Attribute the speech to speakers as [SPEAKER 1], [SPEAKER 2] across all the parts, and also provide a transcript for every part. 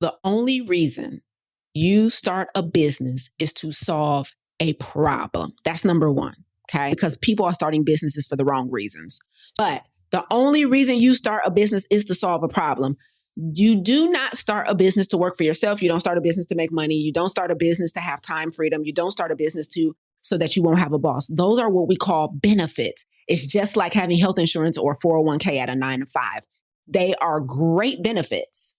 [SPEAKER 1] The only reason you start a business is to solve a problem. That's number one, okay? Because people are starting businesses for the wrong reasons. But the only reason you start a business is to solve a problem. You do not start a business to work for yourself. You don't start a business to make money. You don't start a business to have time freedom. You don't start a business so that you won't have a boss. Those are what we call benefits. It's just like having health insurance or 401k at a 9 to 5. They are great benefits,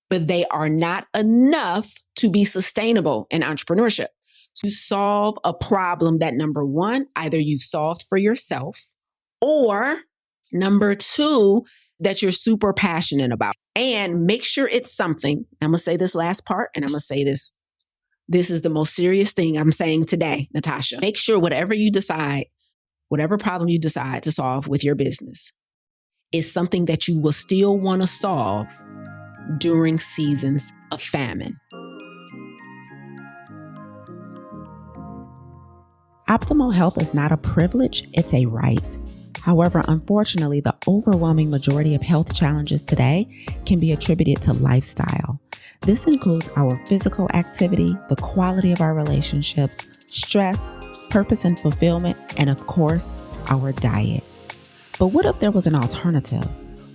[SPEAKER 1] but they are not enough to be sustainable in entrepreneurship. So you solve a problem that, number one, either you've solved for yourself, or number two, that you're super passionate about. And make sure it's something. I'm going to say this last part, and I'm going to say this. This is the most serious thing I'm saying today, Natasha. Make sure whatever problem you decide to solve with your business is something that you will still want to solve during seasons of famine. Optimal health is not a privilege, it's a right. However, unfortunately, the overwhelming majority of health challenges today can be attributed to lifestyle. This includes our physical activity, the quality of our relationships, stress, purpose and fulfillment, and of course, our diet. But what if there was an alternative?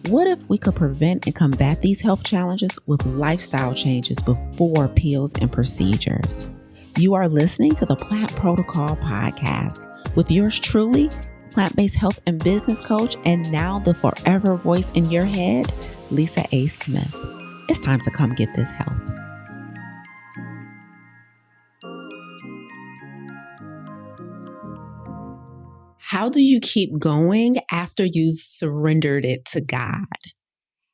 [SPEAKER 1] What if we could prevent and combat these health challenges with lifestyle changes before pills and procedures? You are listening to the Plant Protocol podcast with yours truly, plant-based health and business coach, and now the forever voice in your head, Lisa A. Smith. It's time to come get this health. How do you keep going after you've surrendered it to God?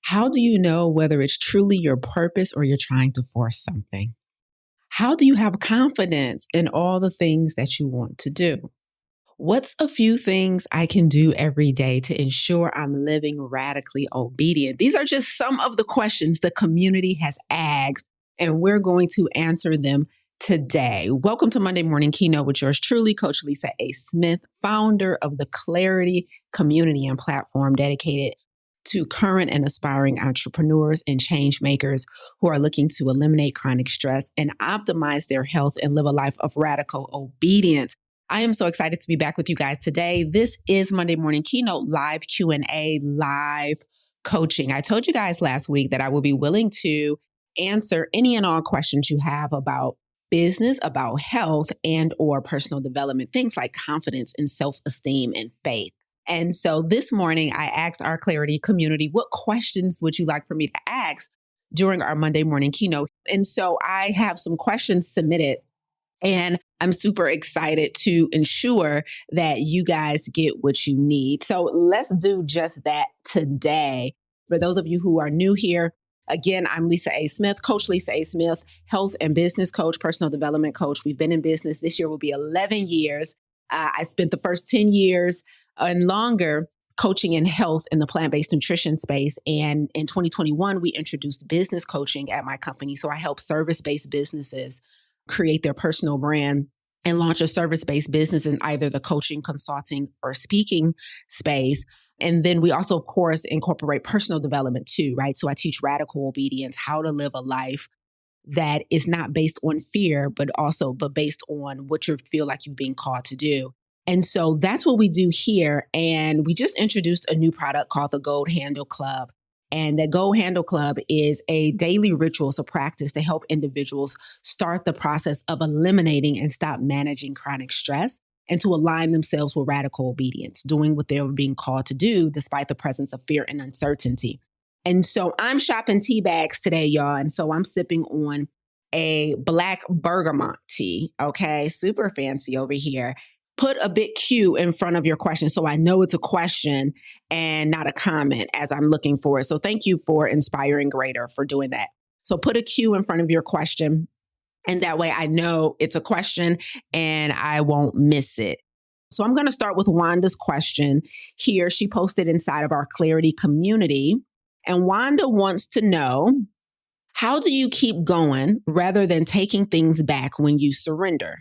[SPEAKER 1] How do you know whether it's truly your purpose or you're trying to force something? How do you have confidence in all the things that you want to do? What's a few things I can do every day to ensure I'm living radically obedient? These are just some of the questions the community has asked, and we're going to answer them today. Welcome to Monday Morning Keynote with yours truly, Coach Lisa A. Smith, founder of the Clarity community and platform dedicated to current and aspiring entrepreneurs and change makers who are looking to eliminate chronic stress and optimize their health and live a life of radical obedience. I am so excited to be back with you guys today. This is Monday Morning Keynote, live Q&A, live coaching. I told you guys last week that I will be willing to answer any and all questions you have about business, about health, and or personal development, things like confidence and self-esteem and faith. And so this morning, I asked our Clarity community, what questions would you like for me to ask during our Monday Morning Keynote? And so I have some questions submitted, and I'm super excited to ensure that you guys get what you need. So let's do just that today. For those of you who are new here, again, I'm Lisa A. Smith, Coach Lisa A. Smith, health and business coach, personal development coach. We've been in business. This year will be 11 years. I spent the first 10 years and longer coaching in health in the plant-based nutrition space. And in 2021, we introduced business coaching at my company. So I help service-based businesses create their personal brand and launch a service-based business in either the coaching, consulting, or speaking space. And then we also, of course, incorporate personal development too, right? So I teach radical obedience, how to live a life that is not based on fear, but based on what you feel like you're being called to do. And so that's what we do here. And we just introduced a new product called the Gold Handle Club. And the Gold Handle Club is a daily ritual, so practice to help individuals start the process of eliminating and stop managing chronic stress and to align themselves with radical obedience, doing what they were being called to do despite the presence of fear and uncertainty. And so I'm shopping tea bags today, y'all. And so I'm sipping on a black bergamot tea. Okay, super fancy over here. Put a big Q in front of your question so I know it's a question and not a comment as I'm looking for it. So thank you for Inspiring Greater for doing that. So put a Q in front of your question, and that way I know it's a question and I won't miss it. So I'm going to start with Wanda's question here. She posted inside of our Clarity community, and Wanda wants to know, how do you keep going rather than taking things back when you surrender?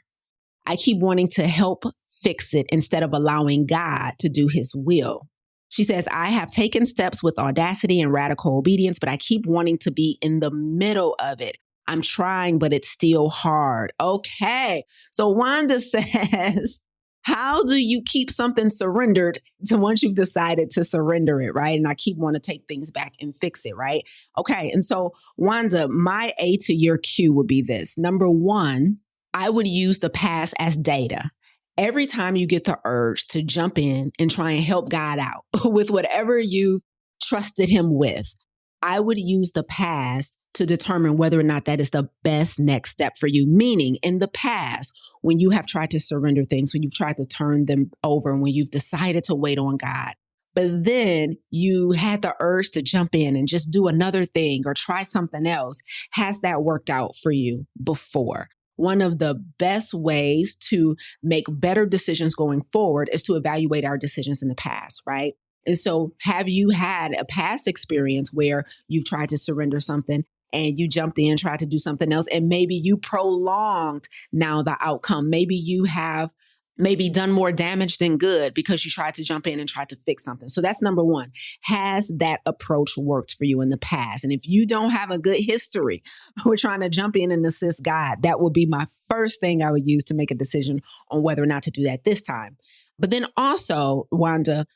[SPEAKER 1] I keep wanting to help fix it instead of allowing God to do his will. She says, I have taken steps with audacity and radical obedience, but I keep wanting to be in the middle of it. I'm trying, but it's still hard. Okay. So Wanda says, how do you keep something surrendered to once you've decided to surrender it, right? And I keep wanting to take things back and fix it, right? Okay. And so, Wanda, my A to your Q would be this. Number one, I would use the past as data. Every time you get the urge to jump in and try and help God out with whatever you've trusted him with, I would use the past to determine whether or not that is the best next step for you. Meaning, in the past, when you have tried to surrender things, when you've tried to turn them over, when you've decided to wait on God, but then you had the urge to jump in and just do another thing or try something else, has that worked out for you before? One of the best ways to make better decisions going forward is to evaluate our decisions in the past, right? And so, have you had a past experience where you've tried to surrender something and you jumped in, tried to do something else, and maybe you prolonged now the outcome? Maybe you have maybe done more damage than good because you tried to jump in and tried to fix something. So that's number one. Has that approach worked for you in the past? And if you don't have a good history, we're trying to jump in and assist God, that would be my first thing I would use to make a decision on whether or not to do that this time. But then also, Wanda,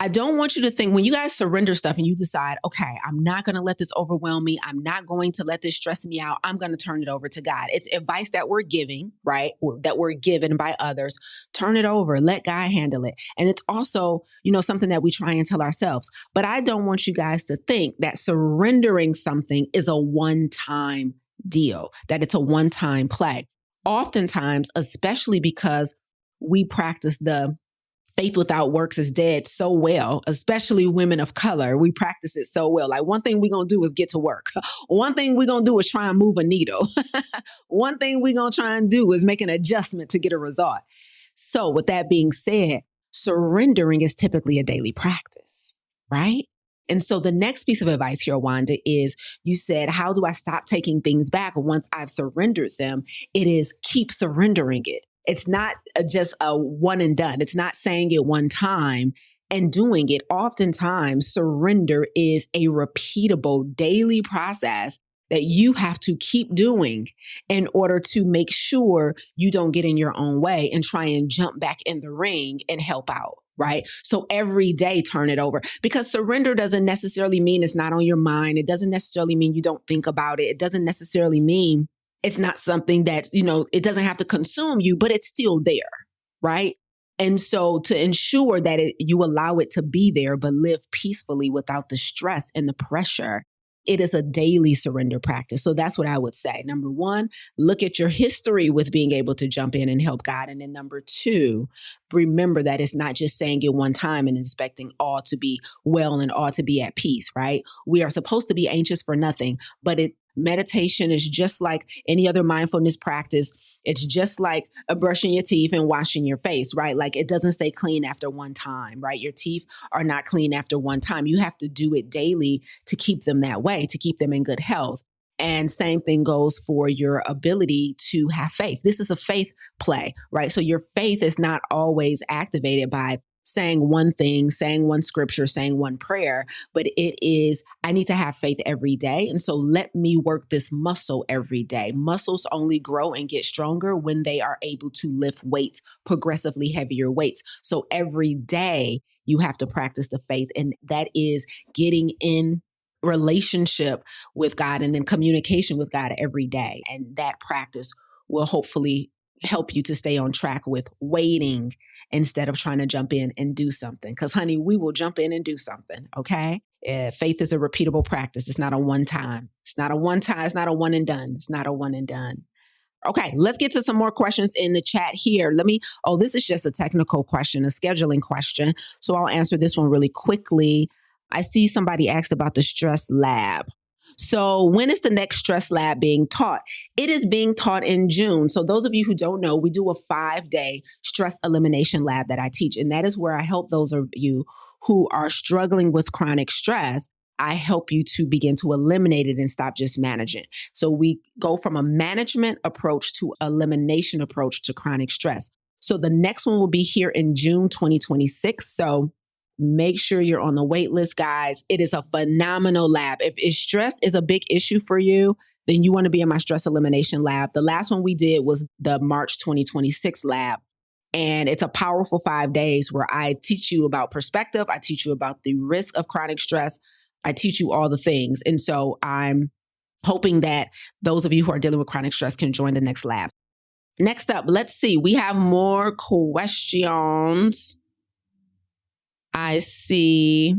[SPEAKER 1] I don't want you to think when you guys surrender stuff and you decide, okay, I'm not going to let this overwhelm me. I'm not going to let this stress me out. I'm going to turn it over to God. It's advice that we're giving, right? That we're given by others. Turn it over. Let God handle it. And it's also, something that we try and tell ourselves. But I don't want you guys to think that surrendering something is a one-time deal, that it's a one-time play. Oftentimes, especially because we practice the faith without works is dead so well, especially women of color. We practice it so well. Like, one thing we're going to do is get to work. One thing we're going to do is try and move a needle. One thing we're going to try and do is make an adjustment to get a result. So with that being said, surrendering is typically a daily practice, right? And so the next piece of advice here, Wanda, is you said, how do I stop taking things back once I've surrendered them? It is keep surrendering it. It's not just a one and done. It's not saying it one time and doing it. Oftentimes, surrender is a repeatable daily process that you have to keep doing in order to make sure you don't get in your own way and try and jump back in the ring and help out, right? So every day, turn it over, because surrender doesn't necessarily mean it's not on your mind. It doesn't necessarily mean you don't think about it. It doesn't necessarily mean it's not something that, it doesn't have to consume you, but it's still there, right? And so to ensure that you allow it to be there, but live peacefully without the stress and the pressure, it is a daily surrender practice. So that's what I would say. Number one, look at your history with being able to jump in and help God. And then number two, remember that it's not just saying it one time and expecting all to be well and all to be at peace, right? We are supposed to be anxious for nothing, but meditation is just like any other mindfulness practice. It's just like brushing your teeth and washing your face, right? Like, it doesn't stay clean after one time, right? Your teeth are not clean after one time. You have to do it daily to keep them that way, to keep them in good health. And same thing goes for your ability to have faith. This is a faith play, right? So your faith is not always activated by saying one thing, saying one scripture, saying one prayer, but it is, I need to have faith every day. And so let me work this muscle every day. Muscles only grow and get stronger when they are able to lift weights, progressively heavier weights. So every day you have to practice the faith, and that is getting in relationship with God and then communication with God every day. And that practice will hopefully help you to stay on track with waiting instead of trying to jump in and do something. Because, honey, we will jump in and do something, okay? Faith is a repeatable practice. It's not a one time. It's not a one time. It's not a one and done. It's not a one and done. Okay, let's get to some more questions in the chat here. This is just a technical question, a scheduling question. So I'll answer this one really quickly. I see somebody asked about the stress lab. So when is the next stress lab being taught? It is being taught in June. So those of you who don't know, we do a 5-day stress elimination lab that I teach. And that is where I help those of you who are struggling with chronic stress. I help you to begin to eliminate it and stop just managing. So we go from a management approach to elimination approach to chronic stress. So the next one will be here in June 2026. So make sure you're on the wait list, guys. It is a phenomenal lab. If stress is a big issue for you, then you want to be in my stress elimination lab. The last one we did was the March 2026 lab. And it's a powerful 5 days where I teach you about perspective. I teach you about the risk of chronic stress. I teach you all the things. And so I'm hoping that those of you who are dealing with chronic stress can join the next lab. Next up, let's see. We have more questions. I see.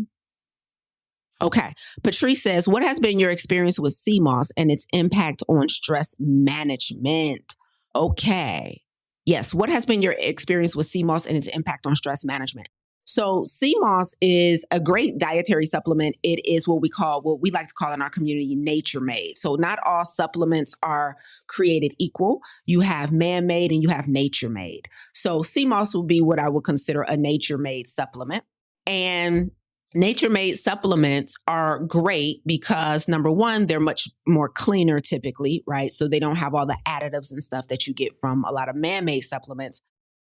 [SPEAKER 1] Okay. Patrice says, what has been your experience with CMOS and its impact on stress management? Okay. Yes. What has been your experience with CMOS and its impact on stress management? So CMOS is a great dietary supplement. It is what we like to call in our community nature made. So not all supplements are created equal. You have man-made and you have nature made. So CMOS will be what I would consider a nature made supplement. And nature made supplements are great because number one, they're much more cleaner typically, right? So they don't have all the additives and stuff that you get from a lot of man-made supplements.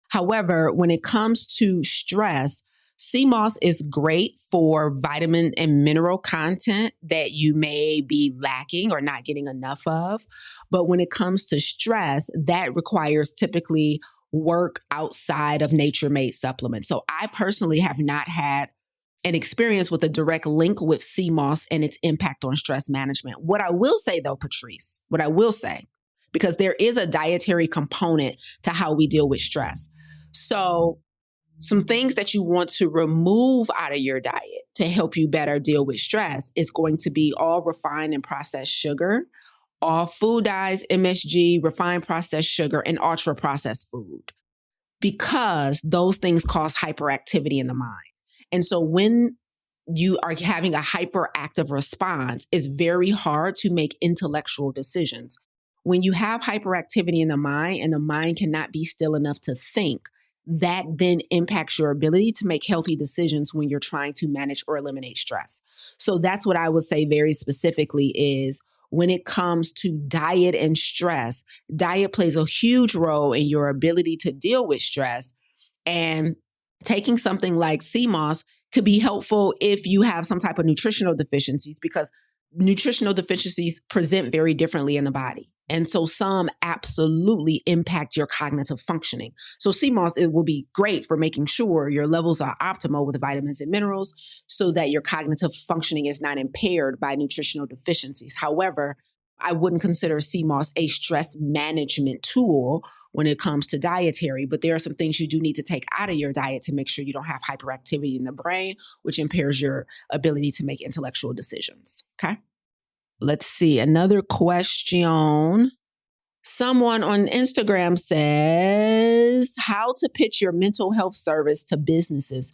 [SPEAKER 1] However, when it comes to stress, CMOS is great for vitamin and mineral content that you may be lacking or not getting enough of. But when it comes to stress, that requires typically work outside of nature-made supplements. So I personally have not had an experience with a direct link with CMOS and its impact on stress management. What I will say though, Patrice, because there is a dietary component to how we deal with stress. So some things that you want to remove out of your diet to help you better deal with stress is going to be all refined and processed sugar, all food dyes, MSG, refined processed sugar, and ultra processed food, because those things cause hyperactivity in the mind. And so when you are having a hyperactive response, it's very hard to make intellectual decisions. When you have hyperactivity in the mind and the mind cannot be still enough to think, that then impacts your ability to make healthy decisions when you're trying to manage or eliminate stress. So that's what I would say very specifically is when it comes to diet and stress, diet plays a huge role in your ability to deal with stress. And taking something like CMOS could be helpful if you have some type of nutritional deficiencies, because nutritional deficiencies present very differently in the body. And so some absolutely impact your cognitive functioning. So CMOS, it will be great for making sure your levels are optimal with vitamins and minerals so that your cognitive functioning is not impaired by nutritional deficiencies. However, I wouldn't consider CMOS a stress management tool when it comes to dietary, but there are some things you do need to take out of your diet to make sure you don't have hyperactivity in the brain, which impairs your ability to make intellectual decisions. Okay. Let's see. Another question. Someone on Instagram says, how to pitch your mental health service to businesses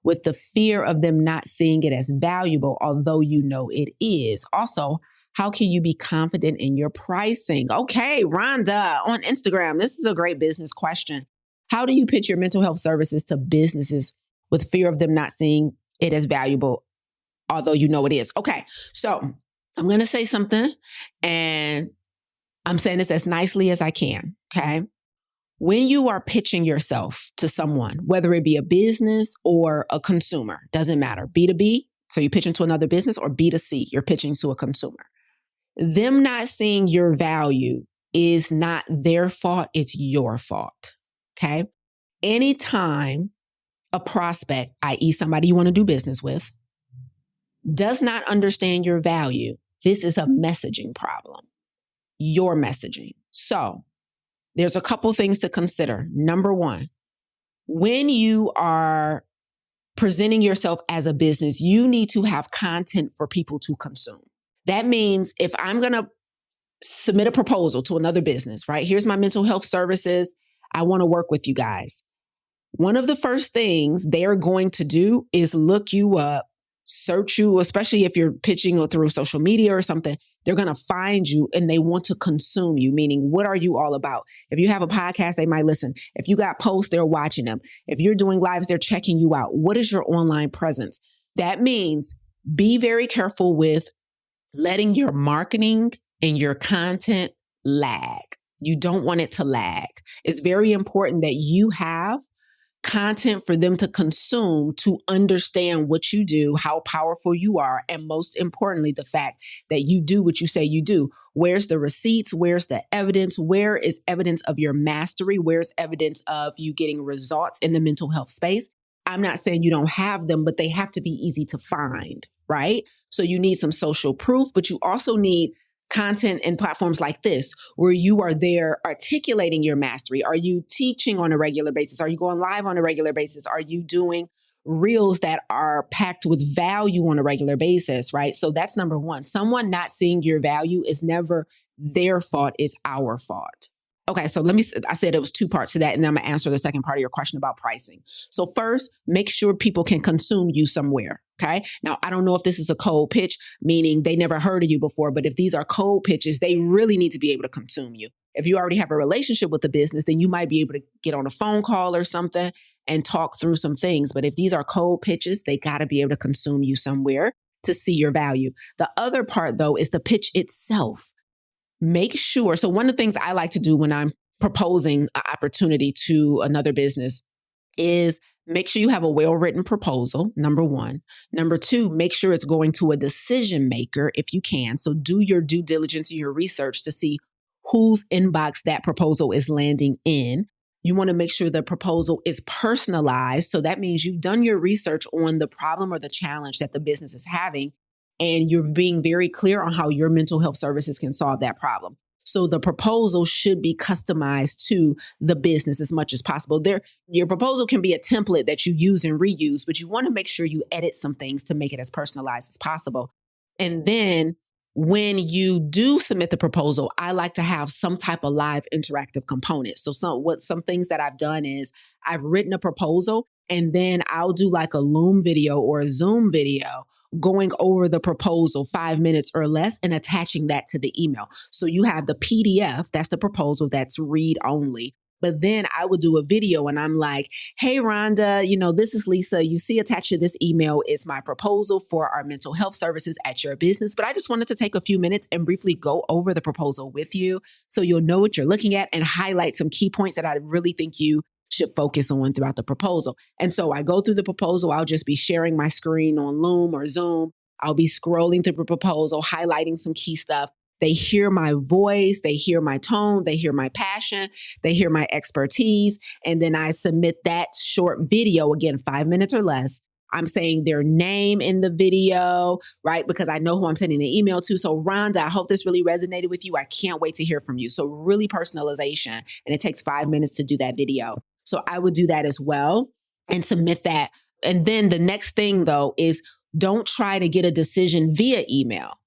[SPEAKER 1] with the fear of them not seeing it as valuable, although you know it is. Also, how can you be confident in your pricing? Okay, Rhonda on Instagram. This is a great business question. How do you pitch your mental health services to businesses with fear of them not seeing it as valuable, although you know it is? Okay, so I'm going to say something, and I'm saying this as nicely as I can, okay? When you are pitching yourself to someone, whether it be a business or a consumer, doesn't matter, B2B, so you pitch into another business, or B2C, you're pitching to a consumer. Them not seeing your value is not their fault, it's your fault, okay? Anytime a prospect, i.e. somebody you want to do business with, does not understand your value, this is a messaging problem, your messaging. So there's a couple things to consider. Number one, when you are presenting yourself as a business, you need to have content for people to consume. That means if I'm going to submit a proposal to another business, right? Here's my mental health services. I want to work with you guys. One of the first things they're going to do is look you up, search you, especially if you're pitching through social media or something. They're going to find you and they want to consume you, meaning what are you all about? If you have a podcast, they might listen. If you got posts, they're watching them. If you're doing lives, they're checking you out. What is your online presence? That means be very careful with letting your marketing and your content lag. You don't want it to lag. It's very important that you have content for them to consume to understand what you do, how powerful you are, and most importantly, the fact that you do what you say you do. Where's the receipts? Where's the evidence? Where is evidence of your mastery? Where's evidence of you getting results in the mental health space? I'm not saying you don't have them, but they have to be easy to find, right? So you need some social proof, but you also need content and platforms like this, where you are there articulating your mastery. Are you teaching on a regular basis? Are you going live on a regular basis? Are you doing reels that are packed with value on a regular basis, right? So that's number one. Someone not seeing your value is never their fault, it's our fault. Okay, so I said it was two parts to that, and then I'm gonna answer the second part of your question about pricing. So first, make sure people can consume you somewhere, okay? Now, I don't know if this is a cold pitch, meaning they never heard of you before, but if these are cold pitches, they really need to be able to consume you. If you already have a relationship with the business, then you might be able to get on a phone call or something and talk through some things. But if these are cold pitches, they gotta be able to consume you somewhere to see your value. The other part, though, is the pitch itself. Make sure. So one of the things I like to do when I'm proposing an opportunity to another business is make sure you have a well-written proposal, number one. Number two, make sure it's going to a decision maker if you can. So do your due diligence and your research to see whose inbox that proposal is landing in. You want to make sure the proposal is personalized. So that means you've done your research on the problem or the challenge that the business is having, and you're being very clear on how your mental health services can solve that problem. So the proposal should be customized to the business as much as possible. Your proposal can be a template that you use and reuse, but you want to make sure you edit some things to make it as personalized as possible. And then when you do submit the proposal, I like to have some type of live interactive component. So some things that I've done is I've written a proposal, and then I'll do like a Loom video or a Zoom video going over the proposal 5 minutes or less and attaching that to the email. So you have the PDF, that's the proposal, that's read only. But then I would do a video and I'm like, hey, Rhonda, this is Lisa. You see attached to this email is my proposal for our mental health services at your business. But I just wanted to take a few minutes and briefly go over the proposal with you so you'll know what you're looking at and highlight some key points that I really think you should focus on throughout the proposal. And so I go through the proposal. I'll just be sharing my screen on Loom or Zoom. I'll be scrolling through the proposal, highlighting some key stuff. They hear my voice, they hear my tone, they hear my passion, they hear my expertise. And then I submit that short video, again, 5 minutes or less. I'm saying their name in the video, right? Because I know who I'm sending the email to. So Rhonda, I hope this really resonated with you. I can't wait to hear from you. So really personalization. And it takes 5 minutes to do that video. So I would do that as well and submit that. And then the next thing, though, is don't try to get a decision via email.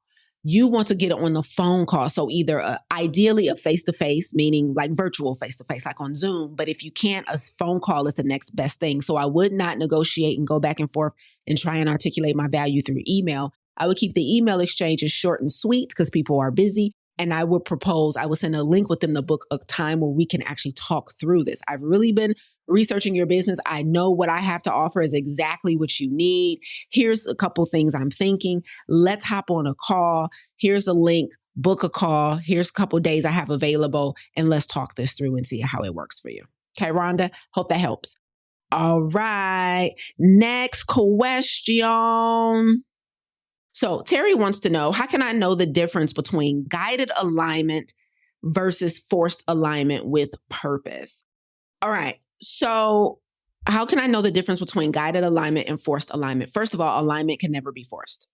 [SPEAKER 1] You want to get it on the phone call. So either ideally a face-to-face, meaning like virtual face-to-face, like on Zoom. But if you can't, a phone call is the next best thing. So I would not negotiate and go back and forth and try and articulate my value through email. I would keep the email exchanges short and sweet because people are busy. And I would send a link with them to book a time where we can actually talk through this. I've really been researching your business. I know what I have to offer is exactly what you need. Here's a couple things I'm thinking. Let's hop on a call. Here's a link, book a call. Here's a couple days I have available, and let's talk this through and see how it works for you. Okay, Rhonda, hope that helps. All right, next question. So Terry wants to know, how can I know the difference between guided alignment versus forced alignment with purpose? All right. So how can I know the difference between guided alignment and forced alignment? First of all, alignment can never be forced.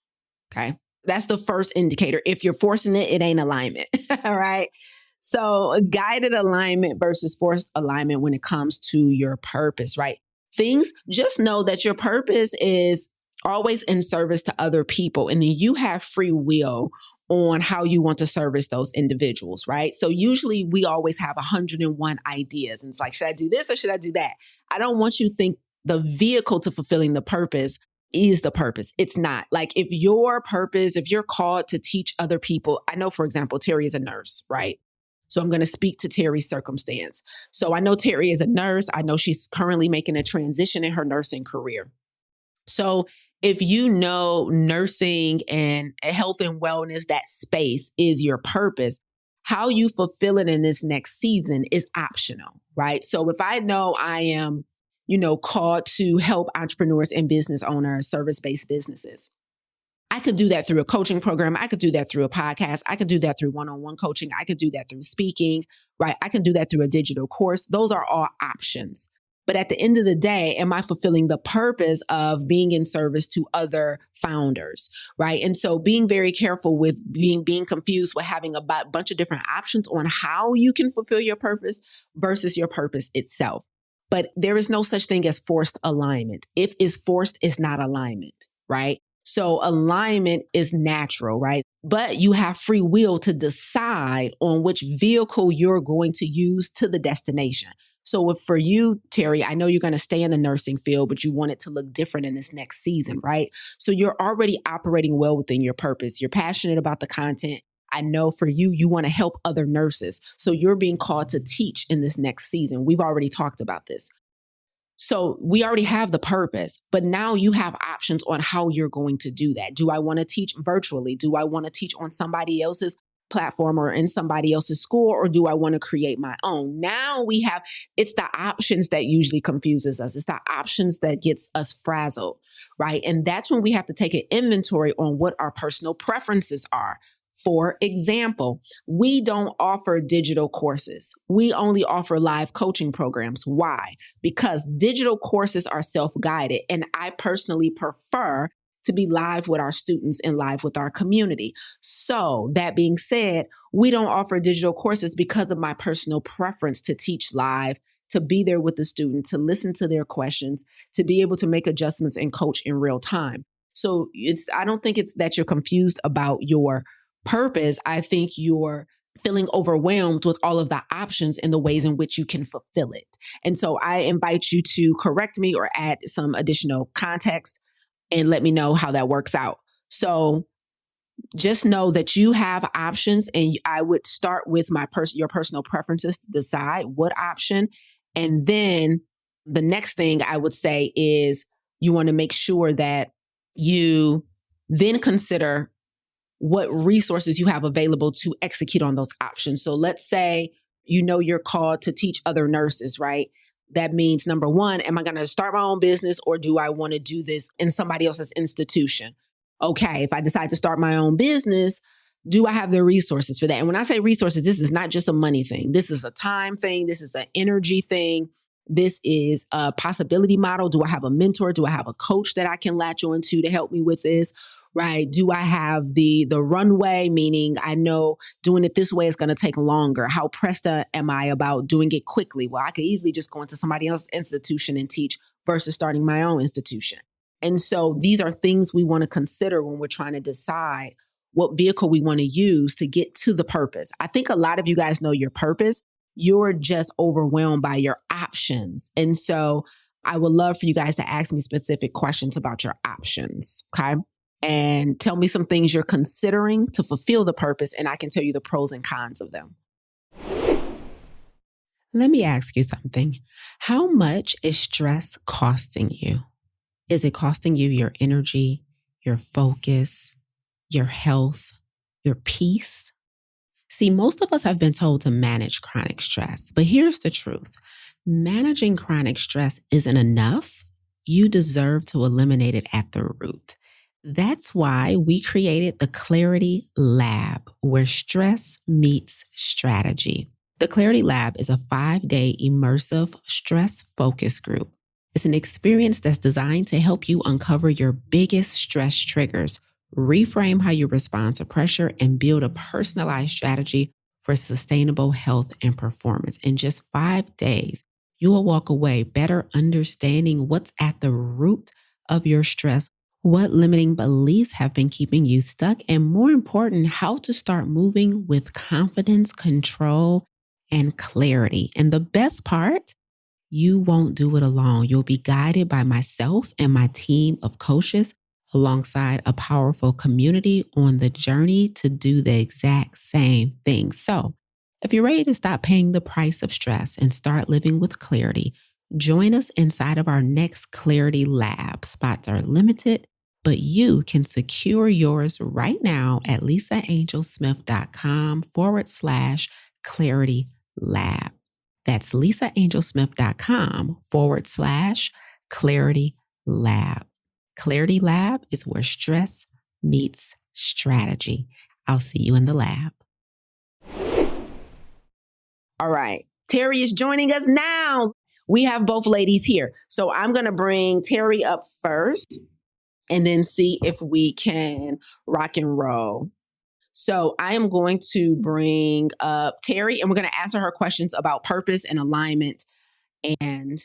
[SPEAKER 1] Okay. That's the first indicator. If you're forcing it, it ain't alignment. All right. So guided alignment versus forced alignment when it comes to your purpose, right? Just know that your purpose is always in service to other people. And then you have free will on how you want to service those individuals, right? So usually we always have 101 ideas. And it's like, should I do this or should I do that? I don't want you to think the vehicle to fulfilling the purpose is the purpose. It's not. Like if you're called to teach other people, I know, for example, Terry is a nurse, right? So I'm going to speak to Terry's circumstance. So I know Terry is a nurse. I know she's currently making a transition in her nursing career. So if you know nursing and health and wellness, that space is your purpose, how you fulfill it in this next season is optional, right? So if I know I am called to help entrepreneurs and business owners, service-based businesses. I could do that through a coaching program. I could do that through a podcast. I could do that through one-on-one coaching. I could do that through speaking, right? I can do that through a digital course. Those are all options. But at the end of the day, am I fulfilling the purpose of being in service to other founders, right? And so being very careful with being confused with having a bunch of different options on how you can fulfill your purpose versus your purpose itself. But there is no such thing as forced alignment. If it's forced, it's not alignment, right? So alignment is natural, right? But you have free will to decide on which vehicle you're going to use to the destination. So if for you, Terry, I know you're going to stay in the nursing field, but you want it to look different in this next season, right? So you're already operating well within your purpose. You're passionate about the content. I know for you, you want to help other nurses. So you're being called to teach in this next season. We've already talked about this. So we already have the purpose, but now you have options on how you're going to do that. Do I want to teach virtually? Do I want to teach on somebody else's platform or in somebody else's school, or do I want to create my own? Now it's the options that usually confuses us. It's the options that gets us frazzled, right? And that's when we have to take an inventory on what our personal preferences are. For example, we don't offer digital courses. We only offer live coaching programs. Why? Because digital courses are self-guided, and I personally prefer to be live with our students and live with our community. So that being said, we don't offer digital courses because of my personal preference to teach live, to be there with the student, to listen to their questions, to be able to make adjustments and coach in real time. So I don't think it's that you're confused about your purpose. I think you're feeling overwhelmed with all of the options and the ways in which you can fulfill it. And so I invite you to correct me or add some additional context and let me know how that works out. So just know that you have options, and I would start with your personal preferences to decide what option. And then the next thing I would say is you want to make sure that you then consider what resources you have available to execute on those options. So let's say, you're called to teach other nurses, right? That means, number one, am I going to start my own business, or do I want to do this in somebody else's institution? Okay, if I decide to start my own business, do I have the resources for that? And when I say resources, this is not just a money thing. This is a time thing. This is an energy thing. This is a possibility model. Do I have a mentor? Do I have a coach that I can latch on to help me with this? Right? Do I have the runway, meaning I know doing it this way is going to take longer? How pressed am I about doing it quickly? Well, I could easily just go into somebody else's institution and teach versus starting my own institution. And so these are things we want to consider when we're trying to decide what vehicle we want to use to get to the purpose. I think a lot of you guys know your purpose. You're just overwhelmed by your options. And so I would love for you guys to ask me specific questions about your options. Okay. And tell me some things you're considering to fulfill the purpose, and I can tell you the pros and cons of them. Let me ask you something. How much is stress costing you? Is it costing you your energy, your focus, your health, your peace? See, most of us have been told to manage chronic stress, but here's the truth. Managing chronic stress isn't enough. You deserve to eliminate it at the root. That's why we created the Clarity Lab, where stress meets strategy. The Clarity Lab is a 5-day immersive stress focus group. It's an experience that's designed to help you uncover your biggest stress triggers, reframe how you respond to pressure, and build a personalized strategy for sustainable health and performance. In just 5 days, you will walk away better understanding what's at the root of your stress, what limiting beliefs have been keeping you stuck, and more important, how to start moving with confidence, control, and clarity. And the best part, you won't do it alone. You'll be guided by myself and my team of coaches alongside a powerful community on the journey to do the exact same thing. So if you're ready to stop paying the price of stress and start living with clarity, join us inside of our next Clarity Lab. Spots are limited, but you can secure yours right now at lisaangelsmith.com/Clarity Lab. That's lisaangelsmith.com/Clarity Lab. Clarity Lab is where stress meets strategy. I'll see you in the lab. All right. Terry is joining us now. We have both ladies here. So I'm going to bring Terry up first and then see if we can rock and roll. So I am going to bring up Terry and we're going to answer her questions about purpose and alignment and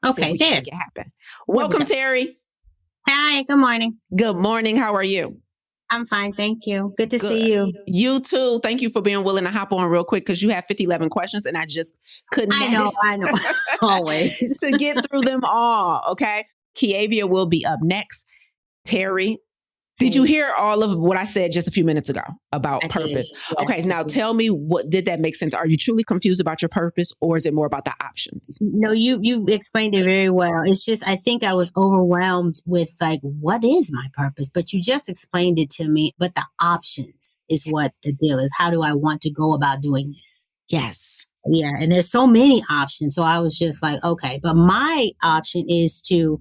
[SPEAKER 2] okay, there.
[SPEAKER 1] Make it happen. Welcome, Terry.
[SPEAKER 2] Hi, good morning.
[SPEAKER 1] Good morning. How are you?
[SPEAKER 2] I'm fine, thank you. Good to see you.
[SPEAKER 1] You too. Thank you for being willing to hop on real quick because you have 11 questions and I just couldn't manage.
[SPEAKER 2] I know. Always.
[SPEAKER 1] to get through them all. Okay. Kiavia will be up next. Terry, did you hear all of what I said just a few minutes ago about purpose?
[SPEAKER 2] Yes,
[SPEAKER 1] okay, now tell me, what did that make sense? Are you truly confused about your purpose or is it more about the options?
[SPEAKER 2] No, you explained it very well. It's just, I think I was overwhelmed with like, what is my purpose? But you just explained it to me. But the options is what the deal is. How do I want to go about doing this?
[SPEAKER 1] Yes.
[SPEAKER 2] Yeah. And there's so many options. So I was just like, okay, but my option is to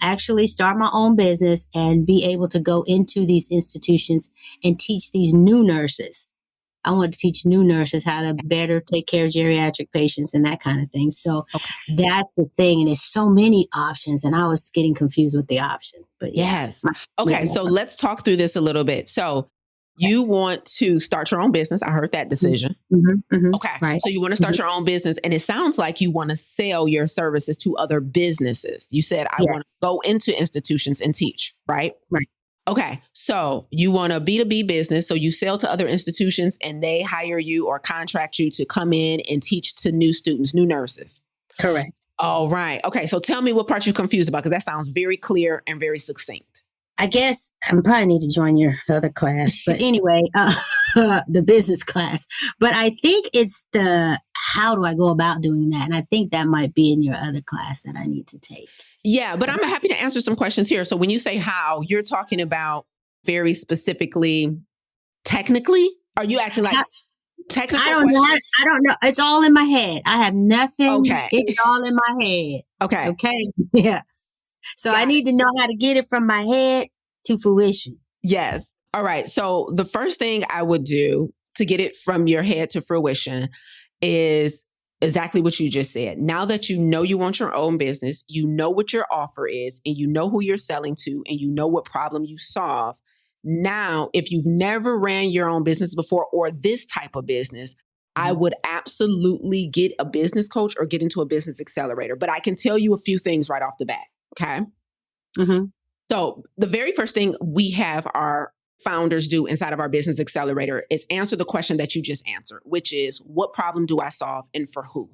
[SPEAKER 2] actually start my own business and be able to go into these institutions and teach these new nurses. I want to teach new nurses how to better take care of geriatric patients and that kind of thing. So that's the thing. And there's so many options and I was getting confused with the option, but
[SPEAKER 1] yes. Okay. So let's talk through this a little bit. So you want to start your own business. I heard that decision. Okay. Right. So you want to start your own business and it sounds like you want to sell your services to other businesses. You said, I want to go into institutions and teach, right?
[SPEAKER 2] Right.
[SPEAKER 1] Okay. So you want a B2B business. So you sell to other institutions and they hire you or contract you to come in and teach to new students, new nurses.
[SPEAKER 2] Correct.
[SPEAKER 1] All right. Okay. So tell me what part you're confused about because that sounds very clear and very succinct.
[SPEAKER 2] I guess I probably need to join your other class, but anyway, the business class. But I think it's how do I go about doing that? And I think that might be in your other class that I need to take.
[SPEAKER 1] Yeah, but I'm happy to answer some questions here. So when you say how, you're talking about very specifically, technically? Are you actually like technical questions?
[SPEAKER 2] I don't know. It's all in my head. I have nothing.
[SPEAKER 1] Okay.
[SPEAKER 2] It's all in my head.
[SPEAKER 1] Okay.
[SPEAKER 2] Okay. Yeah. So I need to know how to get it from my head to fruition.
[SPEAKER 1] Yes. All right. So the first thing I would do to get it from your head to fruition is exactly what you just said. Now that you know you want your own business, you know what your offer is, and you know who you're selling to, and you know what problem you solve. Now, if you've never ran your own business before or this type of business, I would absolutely get a business coach or get into a business accelerator. But I can tell you a few things right off the bat. Okay. So the very first thing we have our founders do inside of our business accelerator is answer the question that you just answered, which is, what problem do I solve and for who?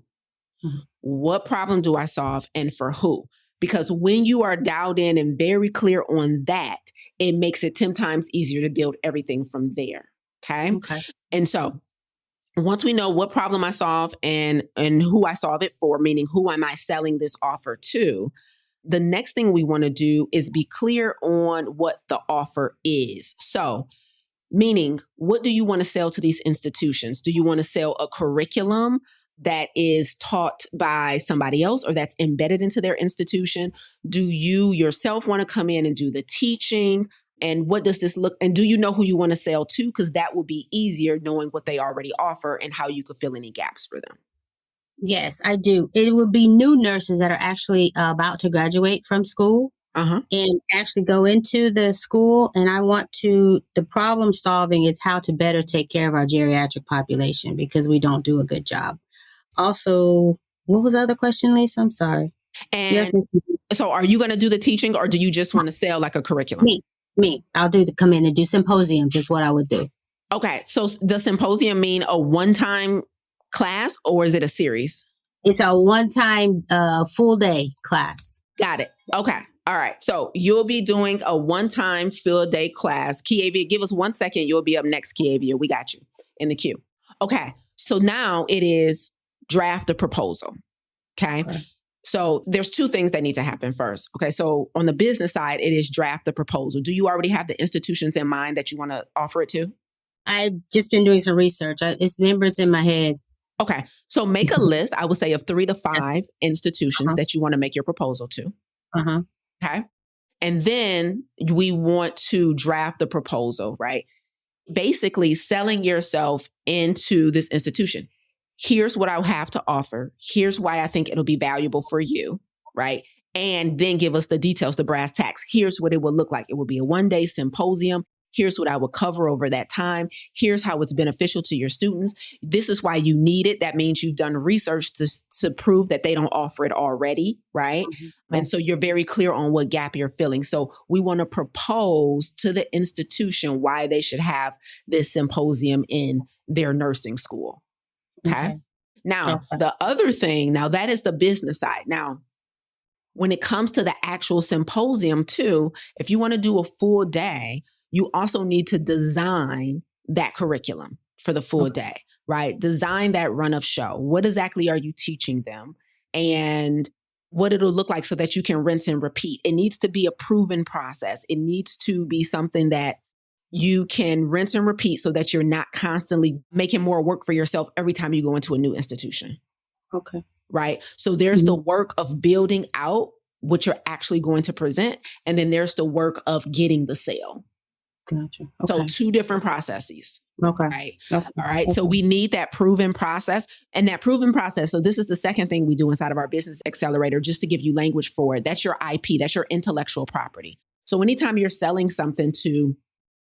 [SPEAKER 1] What problem do I solve and for who? Because when you are dialed in and very clear on that, it makes it 10 times easier to build everything from there. Okay. And so once we know what problem I solve and who I solve it for, meaning who am I selling this offer to, the next thing we want to do is be clear on what the offer is. So, meaning, what do you want to sell to these institutions? Do you want to sell a curriculum that is taught by somebody else or that's embedded into their institution? Do you yourself want to come in and do the teaching? And what does this look? And do you know who you want to sell to? Because that will be easier knowing what they already offer and how you could fill any gaps for them.
[SPEAKER 2] Yes, I do. It would be new nurses that are actually about to graduate from school and actually go into the school. And the problem solving is how to better take care of our geriatric population because we don't do a good job. Also, what was the other question, Lisa? I'm sorry.
[SPEAKER 1] And so are you going to do the teaching or do you just want to sell like a curriculum?
[SPEAKER 2] Me. I'll come in and do symposiums is what I would do.
[SPEAKER 1] Okay. So does symposium mean a one-time class or is it a series?
[SPEAKER 2] It's a one-time full day class.
[SPEAKER 1] Got it. Okay. All right. So you'll be doing a one-time full day class. Kiavia, give us 1 second. You'll be up next, Kiavia. We got you in the queue. Okay. So now it is draft a proposal. Okay. So there's two things that need to happen first. Okay. So on the business side, it is draft the proposal. Do you already have the institutions in mind that you want to offer it to?
[SPEAKER 2] I've just been doing some research. It's in my head.
[SPEAKER 1] Okay. So make a list, I would say, of 3 to 5 institutions
[SPEAKER 2] Uh-huh.
[SPEAKER 1] that you want to make your proposal to.
[SPEAKER 2] Uh-huh.
[SPEAKER 1] Okay. And then we want to draft the proposal, right? Basically selling yourself into this institution. Here's what I have to offer. Here's why I think it'll be valuable for you, right? And then give us the details, the brass tacks. Here's what it will look like. It will be a 1-day symposium. Here's what I will cover over that time. Here's how it's beneficial to your students. This is why you need it. That means you've done research to prove that they don't offer it already, right?
[SPEAKER 2] Mm-hmm.
[SPEAKER 1] And so you're very clear on what gap you're filling. So we want to propose to the institution why they should have this symposium in their nursing school. Okay. Now, the other thing, now that is the business side. Now, when it comes to the actual symposium too, if you want to do a full day, you also need to design that curriculum for the full day, right? Design that run of show. What exactly are you teaching them? And what it'll look like so that you can rinse and repeat. It needs to be a proven process. It needs to be something that you can rinse and repeat so that you're not constantly making more work for yourself every time you go into a new institution.
[SPEAKER 2] Okay.
[SPEAKER 1] Right. So there's the work of building out what you're actually going to present. And then there's the work of getting the sale.
[SPEAKER 2] Gotcha.
[SPEAKER 1] So 2 different processes.
[SPEAKER 2] Okay.
[SPEAKER 1] Right. Okay. All right. Okay. So we need that proven process, and that proven process. So this is the second thing we do inside of our business accelerator, just to give you language for it. That's your IP. That's your intellectual property. So anytime you're selling something to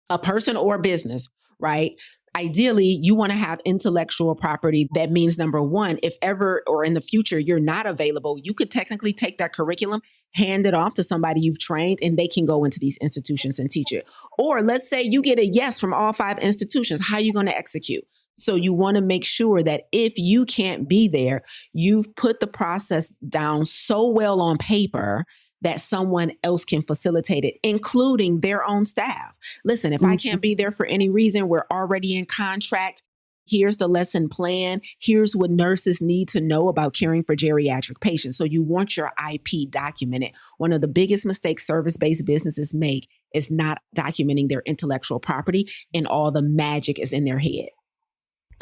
[SPEAKER 1] a person or a business, right? Ideally, you want to have intellectual property. That means, number one, if ever or in the future you're not available, you could technically take that curriculum, hand it off to somebody you've trained, and they can go into these institutions and teach it. Or let's say you get a yes from all 5 institutions. How are you going to execute? So you want to make sure that if you can't be there, you've put the process down so well on paper that someone else can facilitate it, including their own staff. Listen, if I can't be there for any reason, we're already in contract. Here's the lesson plan. Here's what nurses need to know about caring for geriatric patients. So you want your IP documented. One of the biggest mistakes service-based businesses make is not documenting their intellectual property, and all the magic is in their head.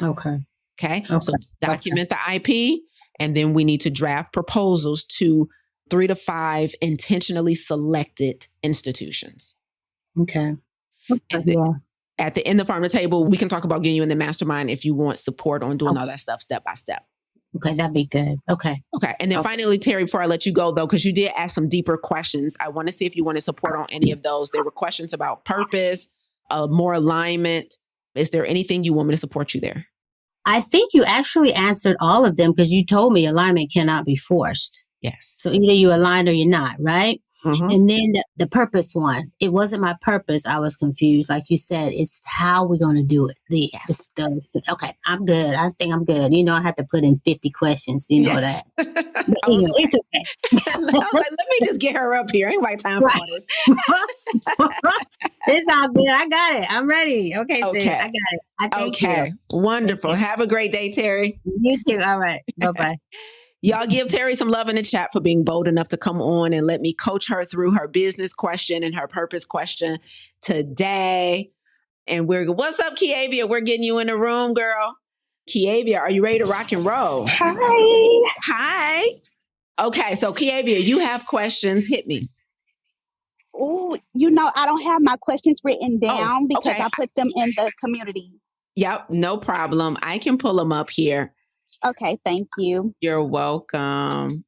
[SPEAKER 2] Okay.
[SPEAKER 1] Okay. So document the IP, and then we need to draft proposals to 3 to 5 intentionally selected institutions.
[SPEAKER 2] Okay.
[SPEAKER 1] At the end of Farm to Table, we can talk about getting you in the mastermind if you want support on doing all that stuff step by step.
[SPEAKER 2] Okay, that'd be good. Okay.
[SPEAKER 1] And then finally, Terry, before I let you go, though, because you did ask some deeper questions, I want to see if you want to support on any of those. There were questions about purpose, more alignment. Is there anything you want me to support you there?
[SPEAKER 2] I think you actually answered all of them, because you told me alignment cannot be forced.
[SPEAKER 1] Yes.
[SPEAKER 2] So either you aligned or you're not, right?
[SPEAKER 1] Mm-hmm.
[SPEAKER 2] And then the purpose one, it wasn't my purpose. I was confused. Like you said, it's how we're going to do it. Okay, I'm good. I think I'm good. I had to put in 50 questions. You know that. But it's okay.
[SPEAKER 1] Let me just get her up here. Ain't my time for all this.
[SPEAKER 2] It's all good. I got it. I'm ready. Okay, sis. I got it. I thank you.
[SPEAKER 1] Wonderful. Have a great day, Terry.
[SPEAKER 2] You too. All right. Bye-bye.
[SPEAKER 1] Y'all give Terry some love in the chat for being bold enough to come on and let me coach her through her business question and her purpose question today. And what's up, Kiavia? We're getting you in the room, girl. Kiavia, are you ready to rock and roll?
[SPEAKER 3] Hi.
[SPEAKER 1] Okay, so Kiavia, you have questions. Hit me.
[SPEAKER 3] Oh, I don't have my questions written down because I put them in the community.
[SPEAKER 1] Yep, no problem. I can pull them up here.
[SPEAKER 3] Okay, thank you.
[SPEAKER 1] You're welcome.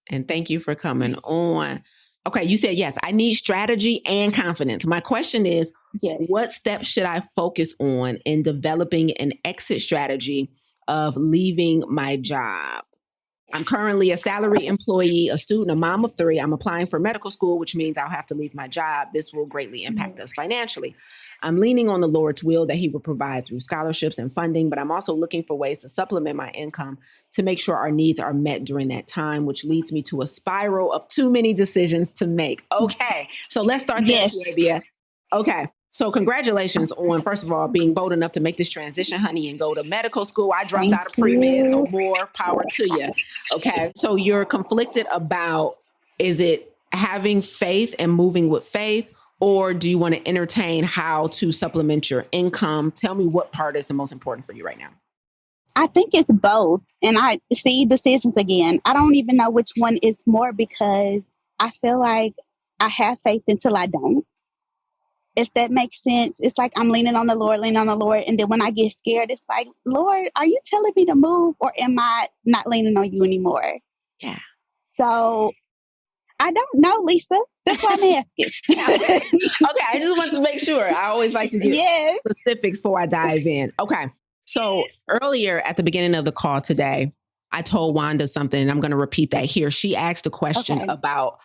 [SPEAKER 1] And thank you for coming on. Okay, you said, yes, I need strategy and confidence. My question is, what steps should I focus on in developing an exit strategy of leaving my job? I'm currently a salary employee, a student, a mom of 3. I'm applying for medical school, which means I'll have to leave my job. This will greatly impact us financially. I'm leaning on the Lord's will that He will provide through scholarships and funding, but I'm also looking for ways to supplement my income to make sure our needs are met during that time, which leads me to a spiral of too many decisions to make. Okay, so let's start there, Kiavia. Okay, so congratulations on, first of all, being bold enough to make this transition, honey, and go to medical school. I dropped out of pre-med, so more power to you. Okay, so you're conflicted about, is it having faith and moving with faith, or do you want to entertain how to supplement your income? Tell me what part is the most important for you right now.
[SPEAKER 3] I think it's both. And I see decisions again. I don't even know which one is more because I feel like I have faith until I don't. If that makes sense, it's like I'm leaning on the Lord, leaning on the Lord. And then when I get scared, it's like, Lord, are you telling me to move or am I not leaning on you anymore?
[SPEAKER 1] Yeah.
[SPEAKER 3] So I don't know, Lisa. That's why I'm asking.
[SPEAKER 1] Okay. I just want to make sure. I always like to get specifics before I dive in. Okay. So earlier at the beginning of the call today, I told Wanda something, and I'm going to repeat that here. She asked a question about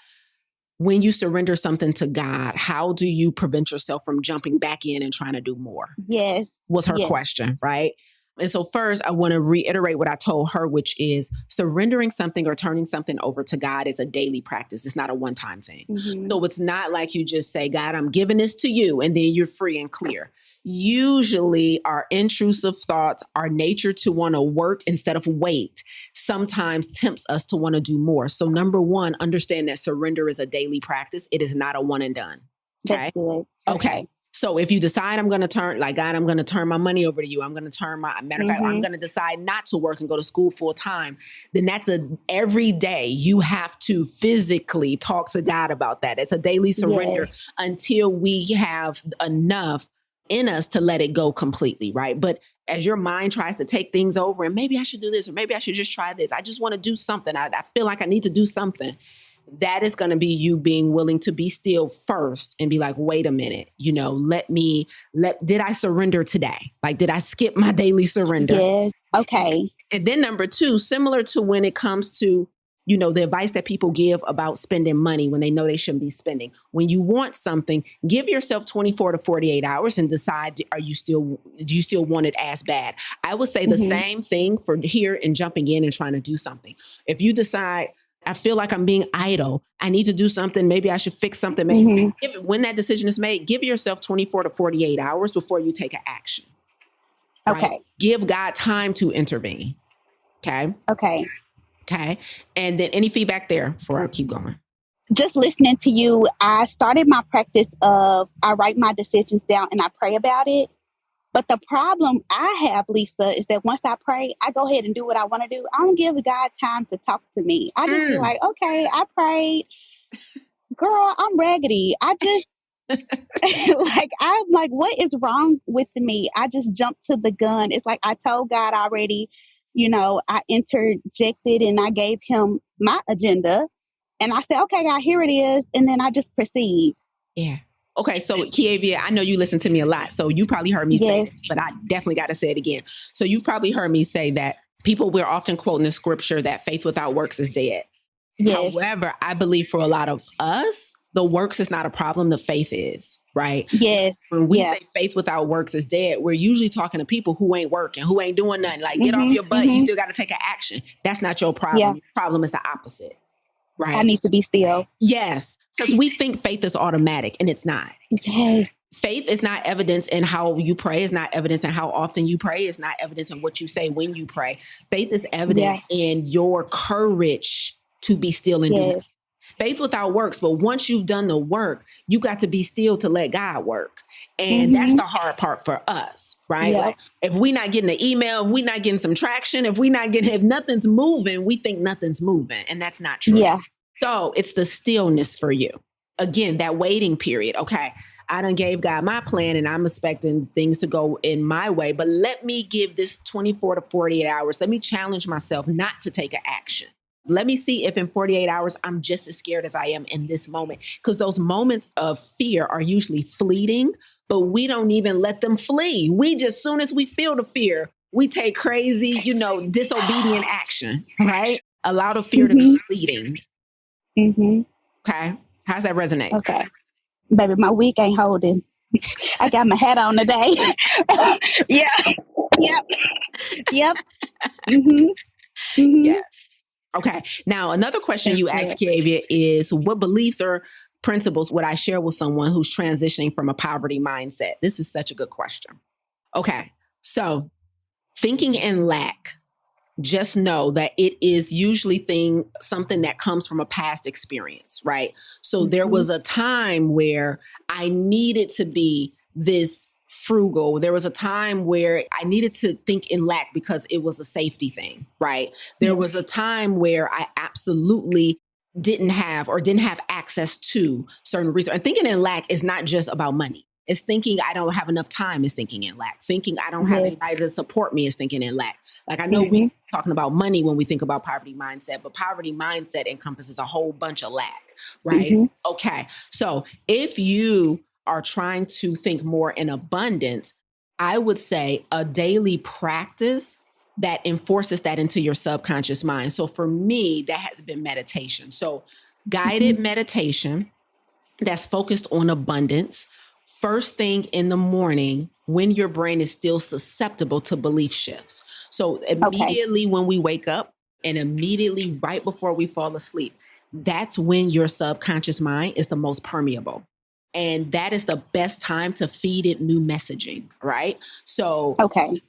[SPEAKER 1] when you surrender something to God, how do you prevent yourself from jumping back in and trying to do more?
[SPEAKER 3] Yes.
[SPEAKER 1] Was her question, right? And so first, I want to reiterate what I told her, which is surrendering something or turning something over to God is a daily practice. It's not a one-time thing. Mm-hmm. So it's not like you just say, God, I'm giving this to you, and then you're free and clear. Usually our intrusive thoughts, our nature to want to work instead of wait, sometimes tempts us to want to do more. So number one, understand that surrender is a daily practice. It is not a one and done. Okay.
[SPEAKER 3] That's good.
[SPEAKER 1] Okay. So if you decide I'm going to turn, like, God, I'm going to turn my money over to you. I'm going to turn my, matter of fact, I'm going to decide not to work and go to school full time. Then that's every day you have to physically talk to God about that. It's a daily surrender until we have enough in us to let it go completely, right? But as your mind tries to take things over and maybe I should do this, or maybe I should just try this. I just want to do something. I feel like I need to do something. That is going to be you being willing to be still first and be like, wait a minute, did I surrender today? Like, did I skip my daily surrender?
[SPEAKER 3] Yes. Okay.
[SPEAKER 1] And then number two, similar to when it comes to, the advice that people give about spending money when they know they shouldn't be spending. When you want something, give yourself 24 to 48 hours and decide, do you still want it as bad? I would say the same thing for here and jumping in and trying to do something. If you decide, I feel like I'm being idle, I need to do something, maybe I should fix something. When that decision is made, give yourself 24 to 48 hours before you take an action. Right?
[SPEAKER 3] Okay.
[SPEAKER 1] Give God time to intervene. Okay.
[SPEAKER 3] Okay.
[SPEAKER 1] Okay. And then any feedback there before I keep going?
[SPEAKER 3] Just listening to you, I started my practice of I write my decisions down and I pray about it. But the problem I have, Lisa, is that once I pray, I go ahead and do what I want to do. I don't give God time to talk to me. I just be like, okay, I prayed. Girl, I'm raggedy. I just I'm like, what is wrong with me? I just jumped to the gun. It's like I told God already, I interjected and I gave him my agenda. And I said, okay, God, here it is. And then I just proceed.
[SPEAKER 1] Yeah. Okay. So Kiavia, I know you listen to me a lot. So you probably heard me say it, but I definitely got to say it again. So you've probably heard me say that we're often quoting the scripture that faith without works is dead. Yes. However, I believe for a lot of us, the works is not a problem. The faith is, right?
[SPEAKER 3] Yes.
[SPEAKER 1] When we say faith without works is dead, we're usually talking to people who ain't working, who ain't doing nothing. Like, get off your butt. You still got to take an action. That's not your problem.
[SPEAKER 3] Yeah.
[SPEAKER 1] Your problem is the opposite. Right.
[SPEAKER 3] I need to be still.
[SPEAKER 1] Yes. Because we think faith is automatic and it's not.
[SPEAKER 3] Yes.
[SPEAKER 1] Faith is not evidence in how you pray. It's not evidence in how often you pray. It's not evidence in what you say when you pray. Faith is evidence in your courage to be still and do it. Faith without works, but once you've done the work, you got to be still to let God work. And that's the hard part for us, right?
[SPEAKER 3] Yeah.
[SPEAKER 1] Like if we not getting the email, if we not getting some traction, if nothing's moving, we think nothing's moving. And that's not true.
[SPEAKER 3] Yeah.
[SPEAKER 1] So it's the stillness for you. Again, that waiting period. Okay, I done gave God my plan and I'm expecting things to go in my way, but let me give this 24 to 48 hours. Let me challenge myself not to take an action. Let me see if in 48 hours, I'm just as scared as I am in this moment. Because those moments of fear are usually fleeting, but we don't even let them flee. We just, soon as we feel the fear, we take crazy, disobedient action, right? Allow the fear to be fleeting. Okay. How's that resonate?
[SPEAKER 3] Okay. Baby, my week ain't holding. I got my hat on today. Yep.
[SPEAKER 1] Yes. Okay. Now, another question you asked, Kiavia, is what beliefs or principles would I share with someone who's transitioning from a poverty mindset? This is such a good question. Okay. So thinking in lack, just know that it is usually something that comes from a past experience, right? So there was a time where I needed to be this frugal. There was a time where I needed to think in lack because it was a safety thing, right? There was a time where I absolutely didn't have access to certain resources. And thinking in lack is not just about money. It's thinking I don't have enough time is thinking in lack. Thinking I don't have anybody to support me is thinking in lack. Like I know we talking about money when we think about poverty mindset, but poverty mindset encompasses a whole bunch of lack, right? Okay. So if you are trying to think more in abundance, I would say a daily practice that enforces that into your subconscious mind. So for me, that has been meditation. So guided meditation that's focused on abundance, first thing in the morning when your brain is still susceptible to belief shifts. So immediately when we wake up and immediately right before we fall asleep, that's when your subconscious mind is the most permeable. And that is the best time to feed it new messaging, right? So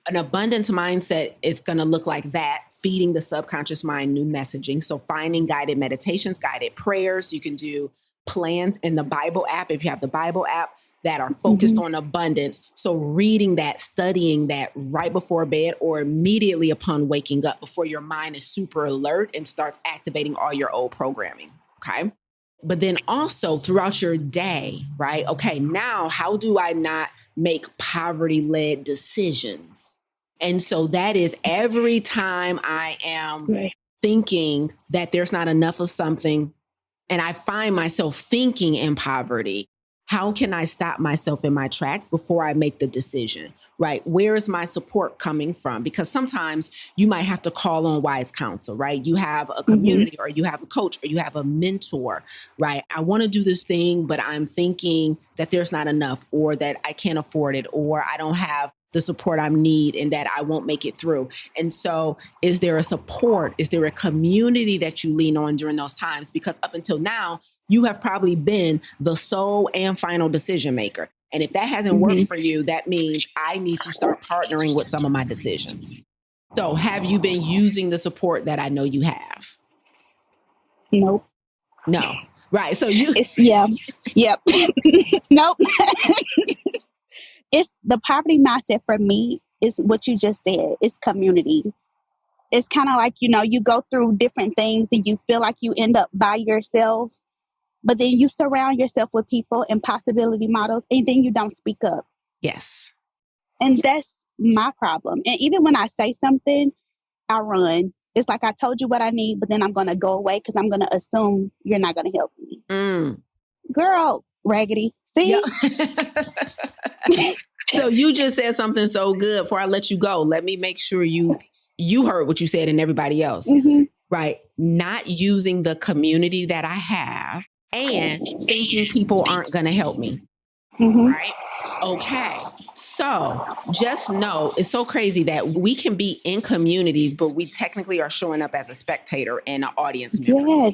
[SPEAKER 1] an abundance mindset is going to look like that, feeding the subconscious mind new messaging. So finding guided meditations, guided prayers. You can do plans in the Bible app, if you have the Bible app, that are focused on abundance. So reading that, studying that right before bed or immediately upon waking up before your mind is super alert and starts activating all your old programming, okay? But then also throughout your day, right? Okay, now how do I not make poverty-led decisions? And so that is every time I am thinking that there's not enough of something and I find myself thinking in poverty, how can I stop myself in my tracks before I make the decision, right? Where is my support coming from? Because sometimes you might have to call on wise counsel, right? You have a community or you have a coach or you have a mentor, right? I want to do this thing, but I'm thinking that there's not enough or that I can't afford it or I don't have the support I need and that I won't make it through. And so is there a support? Is there a community that you lean on during those times? Because up until now, you have probably been the sole and final decision maker. And if that hasn't worked for you, that means I need to start partnering with some of my decisions. So have you been using the support that I know you have?
[SPEAKER 3] Nope.
[SPEAKER 1] No. Right. So you...
[SPEAKER 3] Yep. Nope. It's the poverty mindset for me is what you just said. It's community. It's kind of like, you go through different things and you feel like you end up by yourself, but then you surround yourself with people and possibility models and then you don't speak up.
[SPEAKER 1] Yes.
[SPEAKER 3] And that's my problem. And even when I say something, I run. It's like I told you what I need, but then I'm going to go away because I'm going to assume you're not going to help me. Girl, raggedy. See?
[SPEAKER 1] Yep. So you just said something so good. Before I let you go, let me make sure you heard what you said and everybody else, right? Not using the community that I have and thinking people aren't going to help me, right? Okay. So just know it's so crazy that we can be in communities, but we technically are showing up as a spectator and an audience member.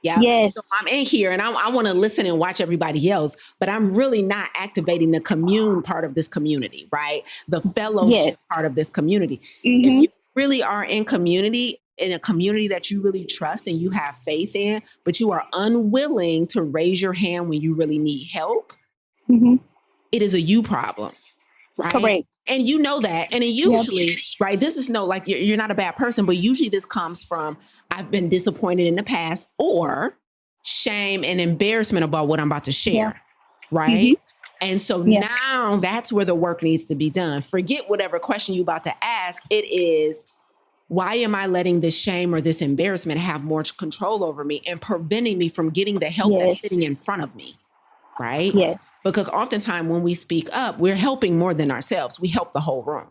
[SPEAKER 1] Yes. So I'm in here and I want to listen and watch everybody else, but I'm really not activating the commune part of this community, right? The fellowship part of this community. If you really are in community, in a community that you really trust and you have faith in, but you are unwilling to raise your hand when you really need help, it is a you problem, right?
[SPEAKER 3] Correct.
[SPEAKER 1] And you know that. And it usually, right, this is like you're not a bad person, but usually this comes from I've been disappointed in the past or shame and embarrassment about what I'm about to share, right? And so now that's where the work needs to be done. Forget whatever question you're about to ask. It is, why am I letting this shame or this embarrassment have more control over me and preventing me from getting the help that's sitting in front of me, right?
[SPEAKER 3] Yes.
[SPEAKER 1] Because oftentimes when we speak up, we're helping more than ourselves. We help the whole room,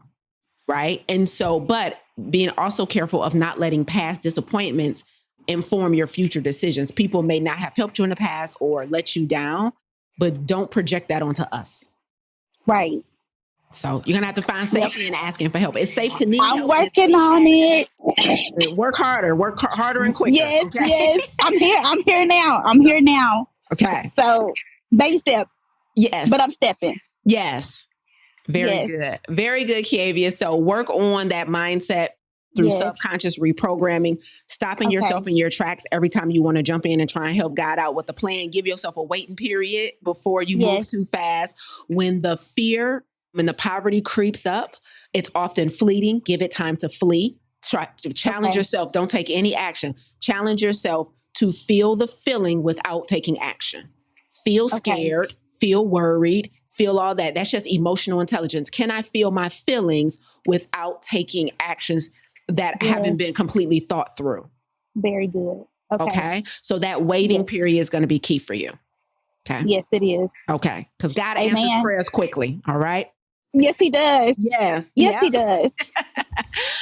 [SPEAKER 1] right? And so, but being also careful of not letting past disappointments inform your future decisions. People may not have helped you in the past or let you down, but don't project that onto us.
[SPEAKER 3] Right.
[SPEAKER 1] So you're going to have to find safety in asking for help. It's safe to need
[SPEAKER 3] I'm
[SPEAKER 1] help.
[SPEAKER 3] working on it.
[SPEAKER 1] Work harder and quicker.
[SPEAKER 3] Yes,
[SPEAKER 1] okay?
[SPEAKER 3] yes. I'm here now.
[SPEAKER 1] Okay.
[SPEAKER 3] So baby step.
[SPEAKER 1] Yes.
[SPEAKER 3] But I'm stepping.
[SPEAKER 1] Yes. Very good. Very good, Kiavia. So work on that mindset through subconscious reprogramming, stopping yourself in your tracks every time you want to jump in and try and help God out with the plan. Give yourself a waiting period before you move too fast. When the fear When the poverty creeps up, it's often fleeting. Give it time to flee. Try to challenge yourself. Don't take any action. Challenge yourself to feel the feeling without taking action. Feel scared, feel worried, feel all that. That's just emotional intelligence. Can I feel my feelings without taking actions that haven't been completely thought through?
[SPEAKER 3] Very good.
[SPEAKER 1] Okay. So that waiting period is going to be key for you. Okay.
[SPEAKER 3] Yes, it is.
[SPEAKER 1] Okay. Because God answers prayers quickly. All right.
[SPEAKER 3] Yes, he does.
[SPEAKER 1] Yes.
[SPEAKER 3] Yes, he does.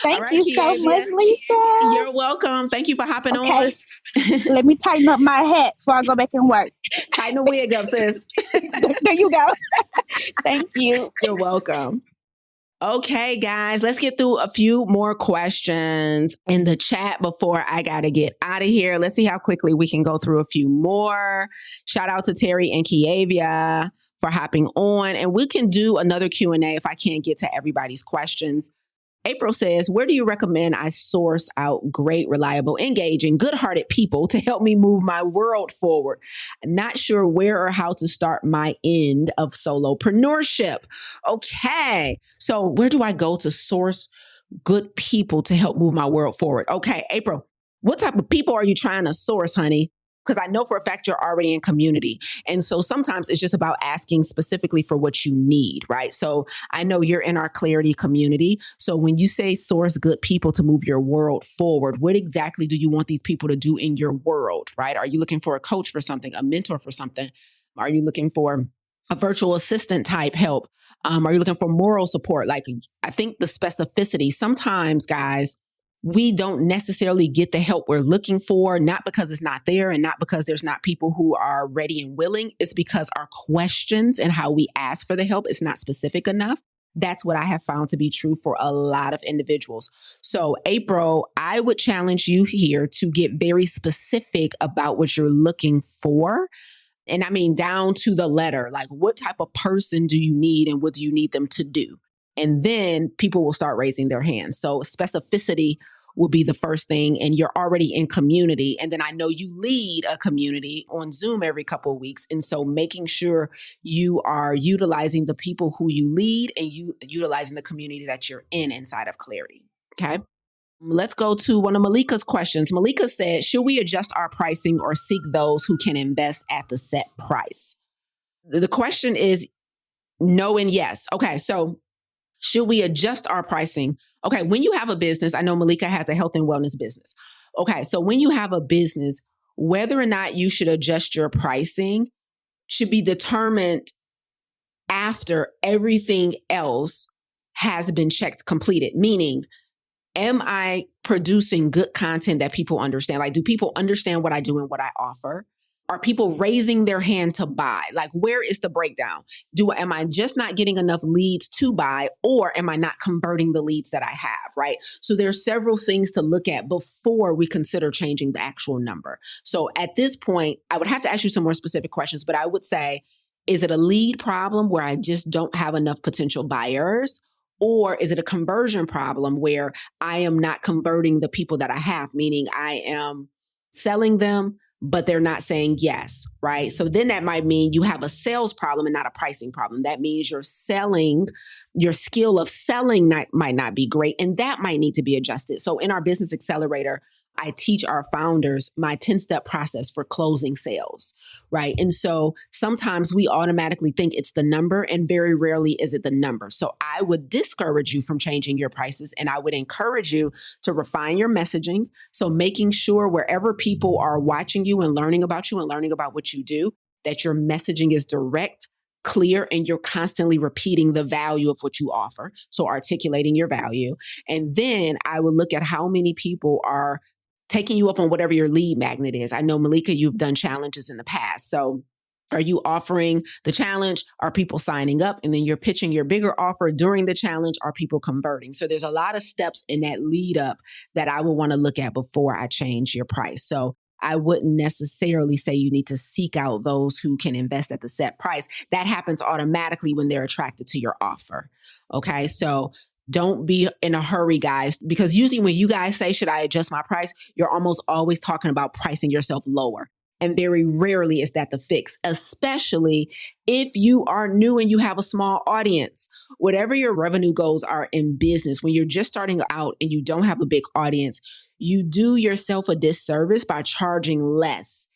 [SPEAKER 3] Thank you so much, Lisa.
[SPEAKER 1] You're welcome. Thank you for hopping on.
[SPEAKER 3] Let me tighten up my hat before I go back and work.
[SPEAKER 1] Tighten the wig up, sis.
[SPEAKER 3] There you go. Thank you.
[SPEAKER 1] You're welcome. Okay, guys, let's get through a few more questions in the chat before I got to get out of here. Let's see how quickly we can go through a few more. Shout out to Terry and Kiavia for hopping on. And we can do another Q&A if I can't get to everybody's questions. April says, where do you recommend I source out great, reliable, engaging, good-hearted people to help me move my world forward? Not sure where or how to start my end of solopreneurship. Okay, so where do I go to source good people to help move my world forward? Okay, April, what type of people are you trying to source, honey? Because I know for a fact you're already in community. And so sometimes it's just about asking specifically for what you need, right? So I know you're in our Clarity community. So when you say source good people to move your world forward, what exactly do you want these people to do in your world, right? Are you looking for a coach for something, a mentor for something? Are you looking for a virtual assistant type help? Are you looking for moral support? Like, I think the specificity, sometimes, guys, we don't necessarily get the help we're looking for, not because it's not there and not because there's not people who are ready and willing. It's because our questions and how we ask for the help is not specific enough. That's what I have found to be true for a lot of individuals. So, April, I would challenge you here to get very specific about what you're looking for. And I mean, down to the letter, like what type of person do you need and what do you need them to do? And then people will start raising their hands. So specificity will be the first thing. And you're already in community. And then I know you lead a community on Zoom every couple of weeks. And so making sure you are utilizing the people who you lead and you utilizing the community that you're in inside of Clarity. Okay. Let's go to one of Malika's questions. Malika said, should we adjust our pricing or seek those who can invest at the set price? The question is no and yes. Okay. So should we adjust our pricing? Okay, when you have a business, I know Malika has a health and wellness business. Okay, so when you have a business, whether or not you should adjust your pricing should be determined after everything else has been checked, completed. Meaning, am I producing good content that people understand? Like, do people understand what I do and what I offer? Are people raising their hand to buy? Like, where is the breakdown? Am I just not getting enough leads to buy, or am I not converting the leads that I have, right? So there's several things to look at before we consider changing the actual number. So at this point, I would have to ask you some more specific questions, but I would say, is it a lead problem where I just don't have enough potential buyers? Or is it a conversion problem where I am not converting the people that I have, meaning I am selling them, but they're not saying yes, right? So then that might mean you have a sales problem and not a pricing problem. That means your skill of selling might not be great, and that might need to be adjusted. So in our Business Accelerator, I teach our founders my 10-step process for closing sales, right? And so sometimes we automatically think it's the number, and very rarely is it the number. So I would discourage you from changing your prices, and I would encourage you to refine your messaging. So making sure wherever people are watching you and learning about you and learning about what you do, that your messaging is direct, clear, and you're constantly repeating the value of what you offer. So articulating your value. And then I would look at how many people are taking you up on whatever your lead magnet is. I know, Malika, you've done challenges in the past. So are you offering the challenge? Are people signing up? And then you're pitching your bigger offer during the challenge. Are people converting? So there's a lot of steps in that lead up that I would want to look at before I change your price. So I wouldn't necessarily say you need to seek out those who can invest at the set price. That happens automatically when they're attracted to your offer. Okay. So don't be in a hurry, guys, because usually when you guys say, should I adjust my price? You're almost always talking about pricing yourself lower. And very rarely is that the fix, especially if you are new and you have a small audience. Whatever your revenue goals are in business, when you're just starting out and you don't have a big audience, you do yourself a disservice by charging less.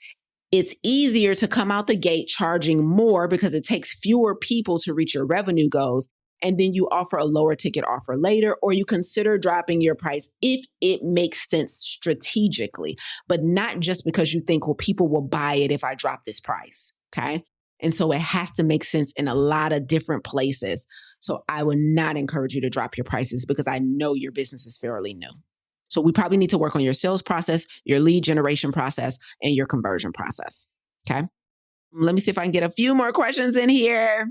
[SPEAKER 1] It's easier to come out the gate charging more because it takes fewer people to reach your revenue goals. And then you offer a lower ticket offer later, or you consider dropping your price if it makes sense strategically, but not just because you think, well, people will buy it if I drop this price. Okay. And so it has to make sense in a lot of different places. So I would not encourage you to drop your prices because I know your business is fairly new. So we probably need to work on your sales process, your lead generation process, and your conversion process. Okay. Let me see if I can get a few more questions in here.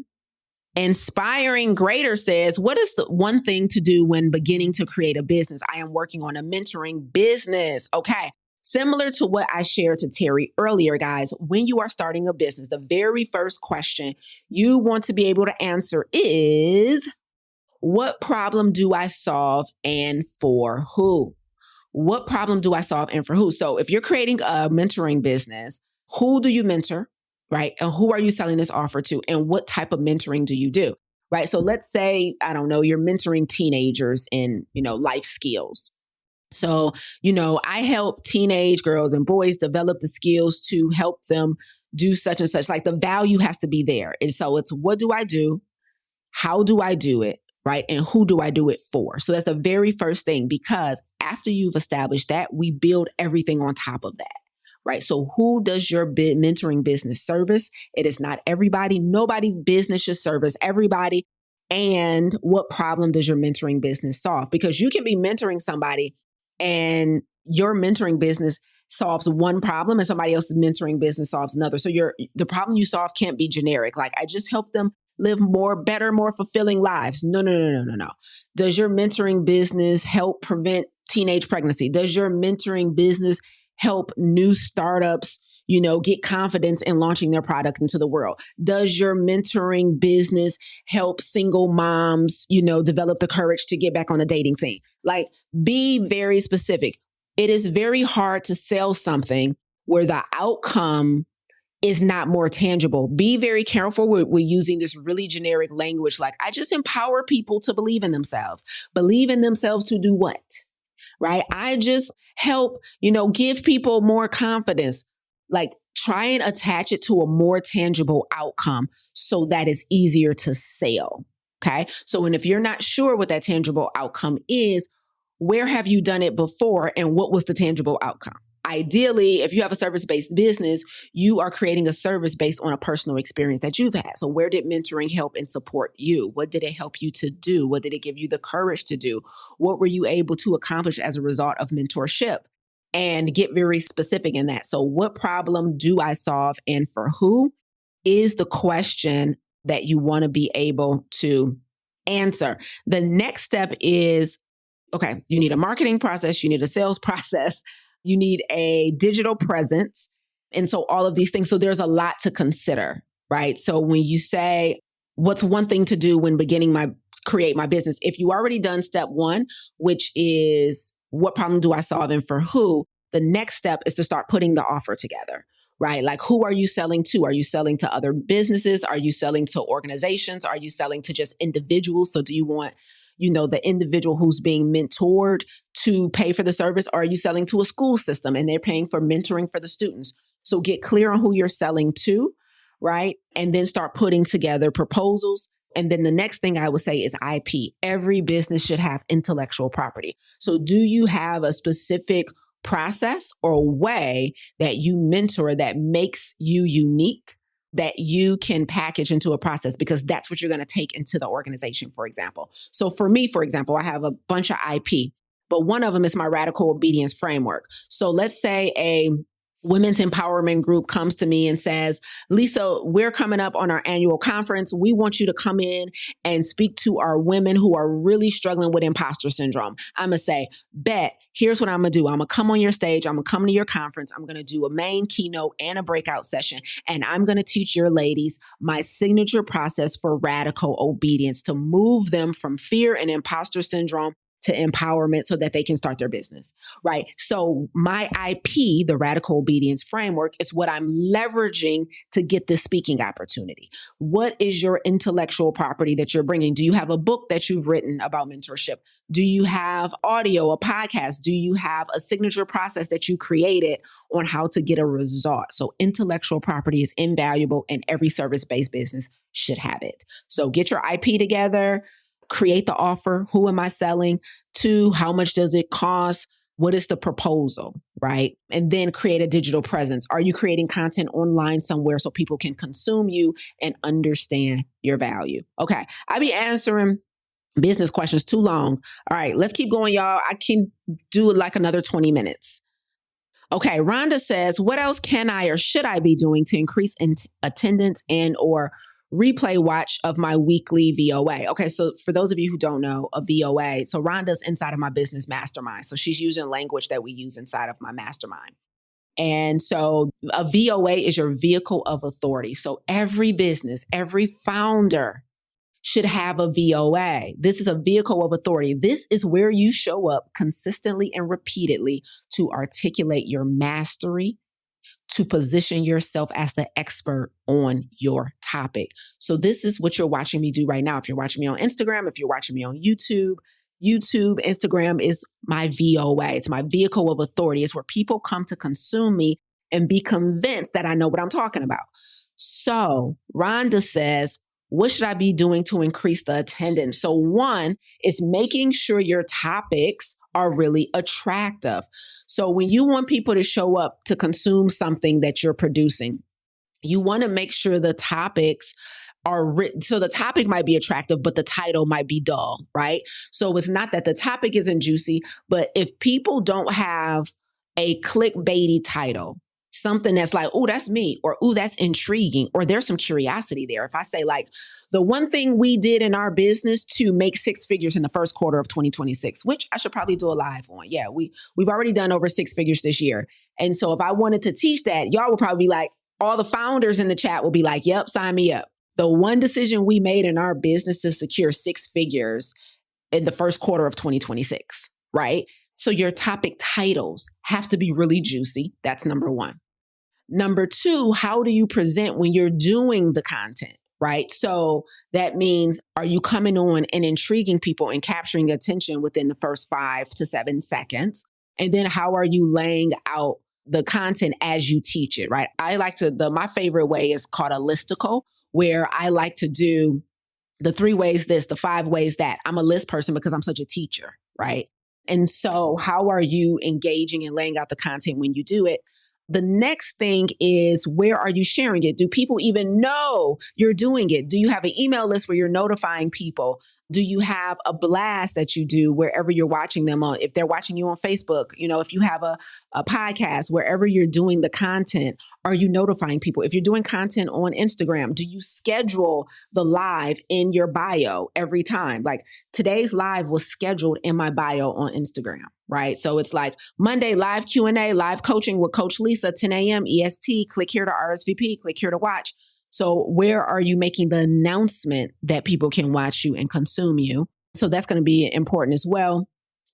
[SPEAKER 1] Inspiring Greater says, what is the one thing to do when beginning to create a business? I am working on a mentoring business. Okay. Similar to what I shared to Terry earlier, guys, when you are starting a business, the very first question you want to be able to answer is, what problem do I solve and for who? What problem do I solve and for who? So if you're creating a mentoring business, who do you mentor? Right? And who are you selling this offer to? And what type of mentoring do you do? Right? So let's say, I don't know, you're mentoring teenagers in, life skills. So, I help teenage girls and boys develop the skills to help them do such and such. Like the value has to be there. And so it's, what do I do? How do I do it? Right? And who do I do it for? So that's the very first thing, because after you've established that, we build everything on top of that. Right? So who does your mentoring business service? It is not everybody. Nobody's business should service everybody. And what problem does your mentoring business solve? Because you can be mentoring somebody and your mentoring business solves one problem and somebody else's mentoring business solves another. So the problem you solve can't be generic. Like, I just help them live better, more fulfilling lives. No. Does your mentoring business help prevent teenage pregnancy? Does your mentoring business help new startups, get confidence in launching their product into the world? Does your mentoring business help single moms, develop the courage to get back on the dating scene? Like, be very specific. It is very hard to sell something where the outcome is not more tangible. Be very careful with using this really generic language. Like, I just empower people to believe in themselves. Believe in themselves to do what? Right? I just help, give people more confidence. Like, try and attach it to a more tangible outcome so that it's easier to sell. Okay. So, and if you're not sure what that tangible outcome is, where have you done it before and what was the tangible outcome? Ideally, if you have a service-based business, you are creating a service based on a personal experience that you've had. So where did mentoring help and support you? What did it help you to do? What did it give you the courage to do? What were you able to accomplish as a result of mentorship? And get very specific in that. So what problem do I solve and for who is the question that you want to be able to answer. The next step is, okay, you need a marketing process, you need a sales process, you need a digital presence. And so all of these things. So there's a lot to consider, right? So when you say, what's one thing to do when create my business? If you already done step one, which is what problem do I solve and for who? The next step is to start putting the offer together, right? Like, who are you selling to? Are you selling to other businesses? Are you selling to organizations? Are you selling to just individuals? So do you want, the individual who's being mentored to pay for the service? Or are you selling to a school system and they're paying for mentoring for the students? So get clear on who you're selling to, right? And then start putting together proposals. And then the next thing I would say is IP. Every business should have intellectual property. So do you have a specific process or way that you mentor that makes you unique, that you can package into a process? Because that's what you're going to take into the organization, for example. So for me, for example, I have a bunch of IP, but one of them is my radical obedience framework. So let's say a women's empowerment group comes to me and says, Lisa, we're coming up on our annual conference. We want you to come in and speak to our women who are really struggling with imposter syndrome. I'm going to say, bet, here's what I'm going to do. I'm going to come on your stage. I'm going to come to your conference. I'm going to do a main keynote and a breakout session. And I'm going to teach your ladies my signature process for radical obedience to move them from fear and imposter syndrome to empowerment so that they can start their business, right? So my IP, the Radical Obedience Framework, is what I'm leveraging to get this speaking opportunity. What is your intellectual property that you're bringing? Do you have a book that you've written about mentorship? Do you have audio, a podcast? Do you have a signature process that you created on how to get a result? So intellectual property is invaluable, and every service-based business should have it. So get your IP together, create the offer. Who am I selling to? How much does it cost? What is the proposal, right? And then create a digital presence. Are you creating content online somewhere so people can consume you and understand your value? Okay, I be answering business questions too long. All right, let's keep going, y'all. I can do like another 20 minutes. Okay, Rhonda says, what else can I or should I be doing to increase attendance and or replay watch of my weekly VOA? Okay, so for those of you who don't know, a VOA, so Rhonda's inside of my business mastermind. So she's using language that we use inside of my mastermind. And so a VOA is your vehicle of authority. So every business, every founder should have a VOA. This is a vehicle of authority. This is where you show up consistently and repeatedly to articulate your mastery, to position yourself as the expert on your topic. So this is what you're watching me do right now. If you're watching me on Instagram, if you're watching me on YouTube, Instagram is my VOA. It's my vehicle of authority. It's where people come to consume me and be convinced that I know what I'm talking about. So Rhonda says, what should I be doing to increase the attendance? So one is making sure your topics are really attractive. So when you want people to show up to consume something that you're producing, you want to make sure the topics are written. So the topic might be attractive, but the title might be dull, right? So it's not that the topic isn't juicy, but if people don't have a clickbaity title, something that's like, oh, that's me, or oh, that's intriguing, or there's some curiosity there. If I say like, the one thing we did in our business to make 6 figures in the first quarter of 2026, which I should probably do a live on. Yeah, we've already done over 6 figures this year. And so if I wanted to teach that, y'all would probably be like, all the founders in the chat will be like, yep, sign me up. The one decision we made in our business to secure 6 figures in the first quarter of 2026, right? So your topic titles have to be really juicy. That's number one. Number two, how do you present when you're doing the content, right? So that means, are you coming on and intriguing people and capturing attention within the first 5 to 7 seconds? And then how are you laying out the content as you teach it, right? I like to, my favorite way is called a listicle, where I like to do the 3 ways this, the 5 ways that. I'm a list person because I'm such a teacher, right? And so how are you engaging and laying out the content when you do it? The next thing is, where are you sharing it? Do people even know you're doing it? Do you have an email list where you're notifying people? Do you have a blast that you do wherever you're watching them on? If they're watching you on Facebook, if you have a podcast, wherever you're doing the content, are you notifying people? If you're doing content on Instagram, do you schedule the live in your bio every time? Like today's live was scheduled in my bio on Instagram, right? So it's like Monday, live Q&A, live coaching with Coach Lisa, 10 a.m. EST, click here to RSVP, click here to watch. So where are you making the announcement that people can watch you and consume you? So that's going to be important as well.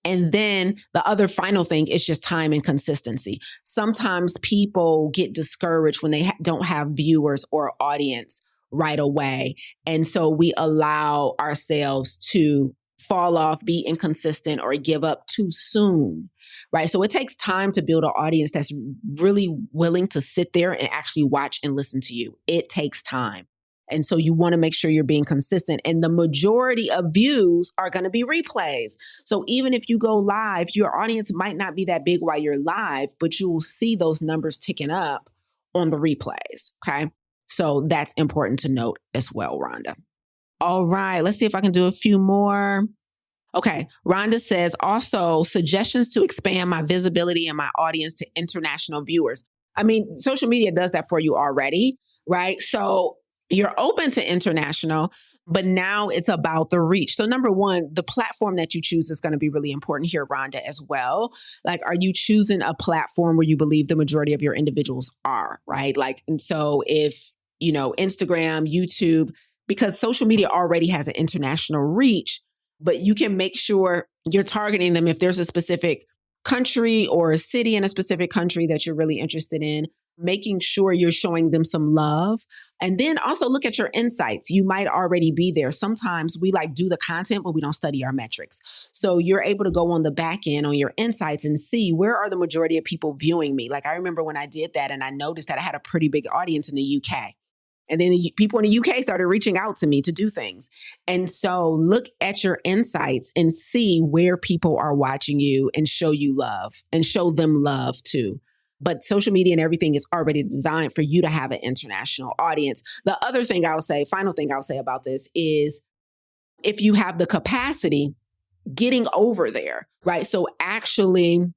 [SPEAKER 1] And then the other final thing is just time and consistency. Sometimes people get discouraged when they don't have viewers or audience right away. And so we allow ourselves to fall off, be inconsistent, or give up too soon, right? So it takes time to build an audience that's really willing to sit there and actually watch and listen to you. It takes time. And so you want to make sure you're being consistent. And the majority of views are going to be replays. So even if you go live, your audience might not be that big while you're live, but you will see those numbers ticking up on the replays, okay? So that's important to note as well, Rhonda. All right, let's see if I can do a few more. Okay, Rhonda says, also suggestions to expand my visibility and my audience to international viewers. I mean, social media does that for you already, right? So you're open to international, but now it's about the reach. So number one, the platform that you choose is going to be really important here, Rhonda, as well. Like, are you choosing a platform where you believe the majority of your individuals are, right? Like, and so if, Instagram, YouTube, because social media already has an international reach, but you can make sure you're targeting them if there's a specific country or a city in a specific country that you're really interested in, making sure you're showing them some love. And then also look at your insights. You might already be there. Sometimes we do the content, but we don't study our metrics. So you're able to go on the back end on your insights and see where are the majority of people viewing me. I remember when I did that and I noticed that I had a pretty big audience in the UK. And then people in the UK started reaching out to me to do things. And so look at your insights and see where people are watching you and show you love and show them love too. But social media and everything is already designed for you to have an international audience. The other thing final thing I'll say about this is if you have the capacity, getting over there, right? So actually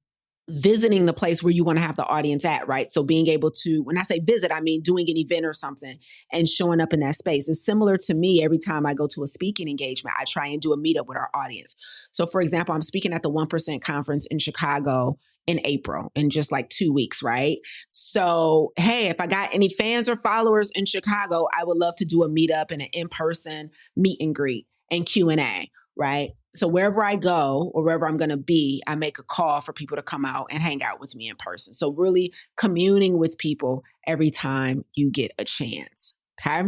[SPEAKER 1] visiting the place where you want to have the audience at, right? So being able to, when I say visit, I mean doing an event or something and showing up in that space. It's similar to me every time I go to a speaking engagement, I try and do a meetup with our audience. So for example, I'm speaking at the 1% conference in Chicago in April in just 2 weeks, right? So, hey, if I got any fans or followers in Chicago, I would love to do a meetup and an in-person meet and greet and Q&A, right? So wherever I go or wherever I'm going to be, I make a call for people to come out and hang out with me in person. So really communing with people every time you get a chance. Okay.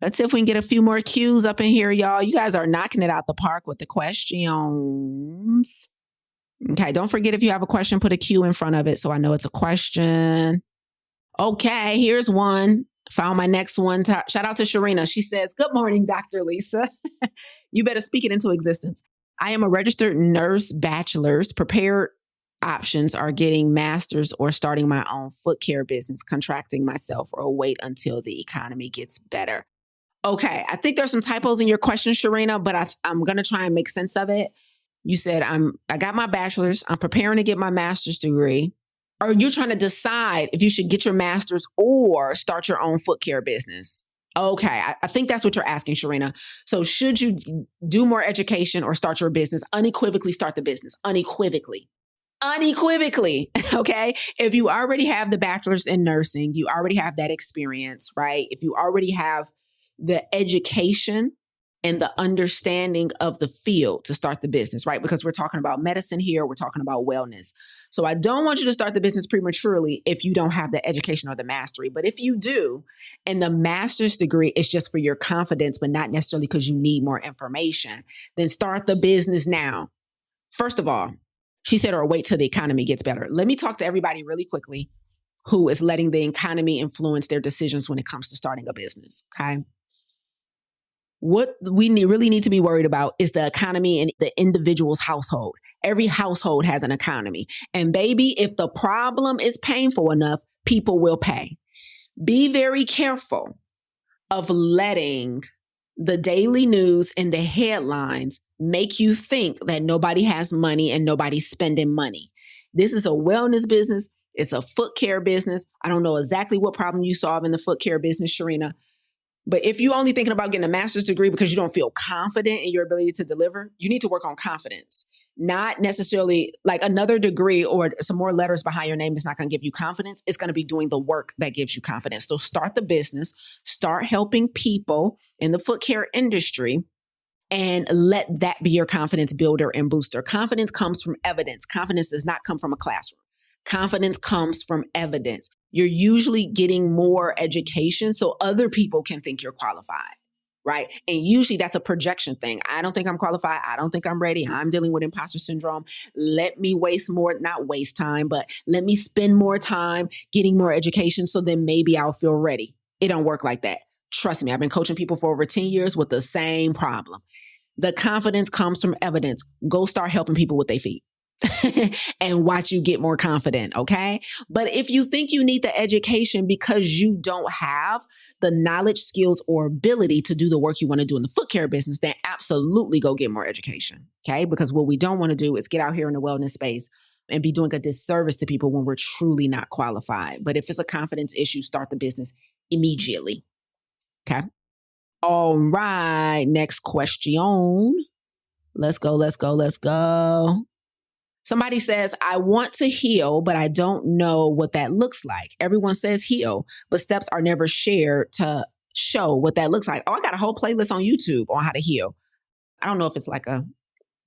[SPEAKER 1] Let's see if we can get a few more cues up in here, y'all. You guys are knocking it out the park with the questions. Okay. Don't forget, if you have a question, put a Q in front of it so I know it's a question. Okay. Here's one. Found my next one. Shout out to Sharina. She says, "Good morning, Dr. Lisa. You better speak it into existence. I am a registered nurse bachelor's. Prepared options are getting master's or starting my own foot care business, contracting myself, or wait until the economy gets better." Okay, I think there's some typos in your question, Sharina, but I'm going to try and make sense of it. You said, I got my bachelor's. I'm preparing to get my master's degree. Or you're trying to decide if you should get your master's or start your own foot care business. Okay, I think that's what you're asking, Sharina. So should you do more education or start your business? Unequivocally start the business. Unequivocally. Okay? If you already have the bachelor's in nursing, you already have that experience, right? If you already have the education and the understanding of the field to start the business, right? Because we're talking about medicine here, we're talking about wellness. So I don't want you to start the business prematurely if you don't have the education or the mastery. But if you do, and the master's degree is just for your confidence, but not necessarily because you need more information, then start the business now. First of all, she said, or wait till the economy gets better. Let me talk to everybody really quickly who is letting the economy influence their decisions when it comes to starting a business, okay? What we really need to be worried about is the economy in the individual's household. Every household has an economy. And baby, if the problem is painful enough, people will pay. Be very careful of letting the daily news and the headlines make you think that nobody has money and nobody's spending money. This is a wellness business. It's a foot care business. I don't know exactly what problem you solve in the foot care business, Sharina. But if you're only thinking about getting a master's degree because you don't feel confident in your ability to deliver, you need to work on confidence. Not necessarily another degree or some more letters behind your name is not going to give you confidence. It's going to be doing the work that gives you confidence. So start the business, start helping people in the foot care industry, and let that be your confidence builder and booster. Confidence comes from evidence. Confidence does not come from a classroom. Confidence comes from evidence. You're usually getting more education so other people can think you're qualified, right? And usually that's a projection thing. I don't think I'm qualified. I don't think I'm ready. I'm dealing with imposter syndrome. Let me not waste time, but let me spend more time getting more education so then maybe I'll feel ready. It don't work like that. Trust me, I've been coaching people for over 10 years with the same problem. The confidence comes from evidence. Go start helping people with their feet. And watch you get more confident, okay? But if you think you need the education because you don't have the knowledge, skills, or ability to do the work you want to do in the foot care business, then absolutely go get more education, okay? Because what we don't want to do is get out here in the wellness space and be doing a disservice to people when we're truly not qualified. But if it's a confidence issue, start the business immediately, okay? All right, next question. Let's go. Somebody says, I want to heal, but I don't know what that looks like. Everyone says heal, but steps are never shared to show what that looks like. Oh, I got a whole playlist on YouTube on how to heal. I don't know if it's like a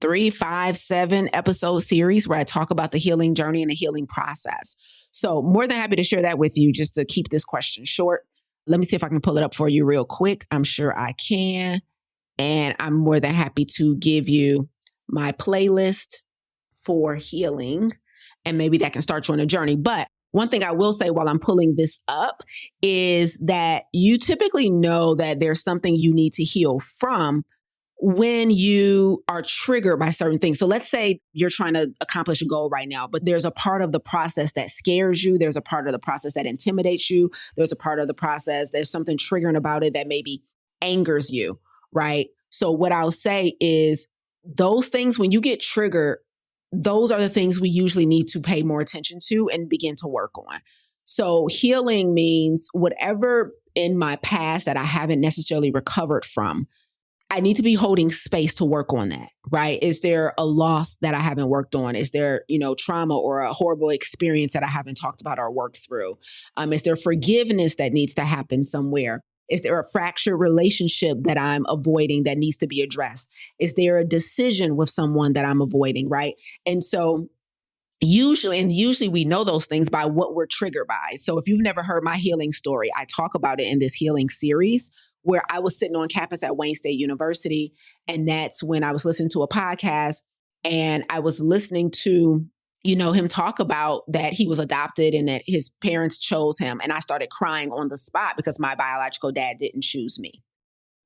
[SPEAKER 1] 3, 5, 7 episode series where I talk about the healing journey and the healing process. So more than happy to share that with you just to keep this question short. Let me see if I can pull it up for you real quick. I'm sure I can. And I'm more than happy to give you my playlist for healing. And maybe that can start you on a journey. But one thing I will say while I'm pulling this up is that you typically know that there's something you need to heal from when you are triggered by certain things. So let's say you're trying to accomplish a goal right now, but there's a part of the process that scares you. There's a part of the process that intimidates you. There's a part of the process, there's something triggering about it that maybe angers you, right? So what I'll say is those things, when you get triggered, those are the things we usually need to pay more attention to and begin to work on. So healing means whatever in my past that I haven't necessarily recovered from, I need to be holding space to work on that, right? Is there a loss that I haven't worked on? Is there, trauma or a horrible experience that I haven't talked about or worked through? Is there forgiveness that needs to happen somewhere? Is there a fractured relationship that I'm avoiding that needs to be addressed? Is there a decision with someone that I'm avoiding, right? And so usually we know those things by what we're triggered by. So if you've never heard my healing story, I talk about it in this healing series where I was sitting on campus at Wayne State University. And that's when I was listening to a podcast and I was listening to, him talk about that he was adopted and that his parents chose him. And I started crying on the spot because my biological dad didn't choose me.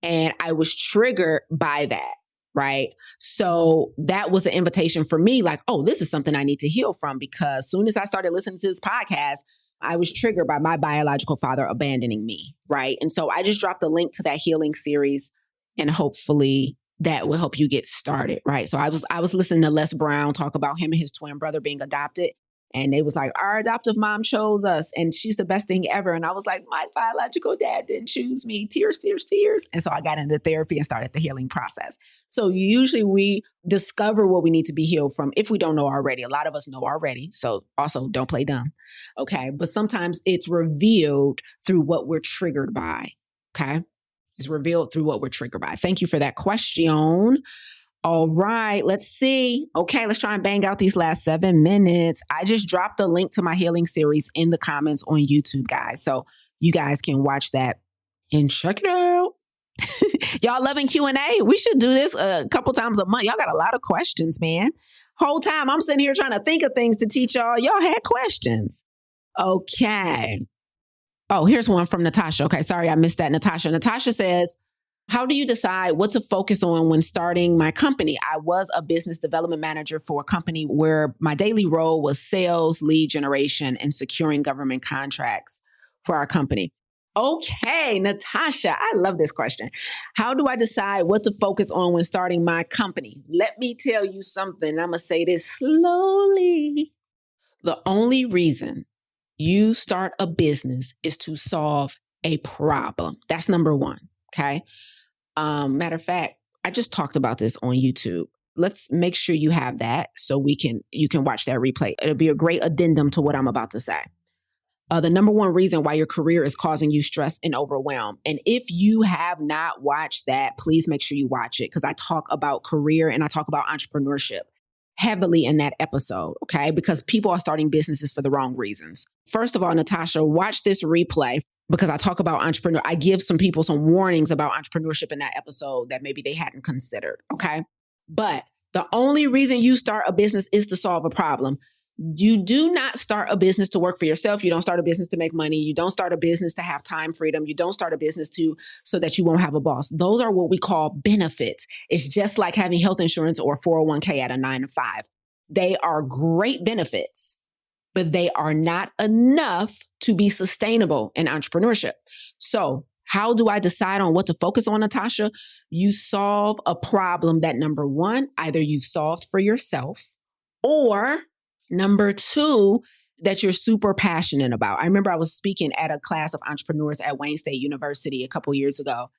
[SPEAKER 1] And I was triggered by that, right? So that was an invitation for me, like, oh, this is something I need to heal from, because as soon as I started listening to this podcast, I was triggered by my biological father abandoning me, right? And so I just dropped a link to that healing series and hopefully that will help you get started, right? So I was listening to Les Brown talk about him and his twin brother being adopted. And they was like, our adoptive mom chose us and she's the best thing ever. And I was like, my biological dad didn't choose me. Tears, tears, tears. And so I got into therapy and started the healing process. So usually we discover what we need to be healed from if we don't know already. A lot of us know already. So also don't play dumb. Okay. But sometimes it's revealed through what we're triggered by. Okay. It's revealed through what we're triggered by. Thank you for that question. All right, let's see. Okay, let's try and bang out these last 7 minutes. I just dropped the link to my healing series in the comments on YouTube, guys. So you guys can watch that and check it out. Y'all loving Q&A? We should do this a couple times a month. Y'all got a lot of questions, man. Whole time I'm sitting here trying to think of things to teach y'all. Y'all had questions. Okay. Oh, here's one from Natasha. Okay, sorry, I missed that. Natasha says, how do you decide what to focus on when starting my company? I was a business development manager for a company where my daily role was sales, lead generation, and securing government contracts for our company. Okay, Natasha, I love this question. How do I decide what to focus on when starting my company? Let me tell you something. I'm going to say this slowly. The only reason you start a business is to solve a problem. That's number one. Okay. Matter of fact, I just talked about this on YouTube. Let's make sure you have that so you can watch that replay. It'll be a great addendum to what I'm about to say. The number one reason why your career is causing you stress and overwhelm. And if you have not watched that, please make sure you watch it because I talk about career and I talk about entrepreneurship heavily in that episode, okay? Because people are starting businesses for the wrong reasons. First of all, Natasha, watch this replay because I talk about entrepreneur. I give some people some warnings about entrepreneurship in that episode that maybe they hadn't considered, okay? But the only reason you start a business is to solve a problem. You do not start a business to work for yourself. You don't start a business to make money. You don't start a business to have time freedom. You don't start a business so that you won't have a boss. Those are what we call benefits. It's just like having health insurance or 401k at a 9 to 5. They are great benefits, but they are not enough to be sustainable in entrepreneurship. So how do I decide on what to focus on, Natasha? You solve a problem that, number one, either you've solved for yourself or number two, that you're super passionate about. I remember I was speaking at a class of entrepreneurs at Wayne State University a couple years ago.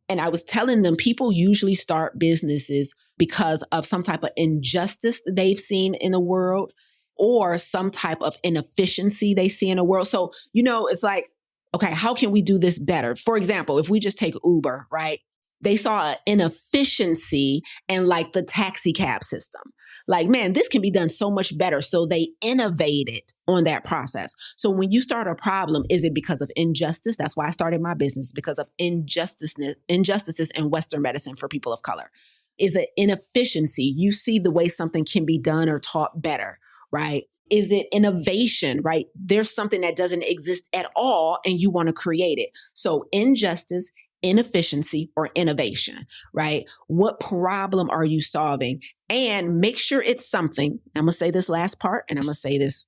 [SPEAKER 1] And I was telling them people usually start businesses because of some type of injustice that they've seen in the world or some type of inefficiency they see in the world. So, it's like, okay, how can we do this better? For example, if we just take Uber, right? They saw an inefficiency in like the taxi cab system. Like, man, this can be done so much better. So they innovated on that process. So when you start a problem, is it because of injustice? That's why I started my business, because of injustices in Western medicine for people of color. Is it inefficiency? You see the way something can be done or taught better, right? Is it innovation, right? There's something that doesn't exist at all and you want to create it. So injustice, inefficiency, or innovation, right? What problem are you solving? And make sure it's something. I'm going to say this last part, and I'm going to say this.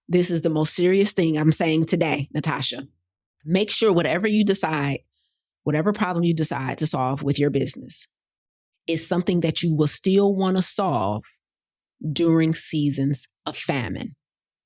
[SPEAKER 1] This is the most serious thing I'm saying today, Natasha. Make sure whatever you decide, whatever problem you decide to solve with your business is something that you will still want to solve during seasons of famine.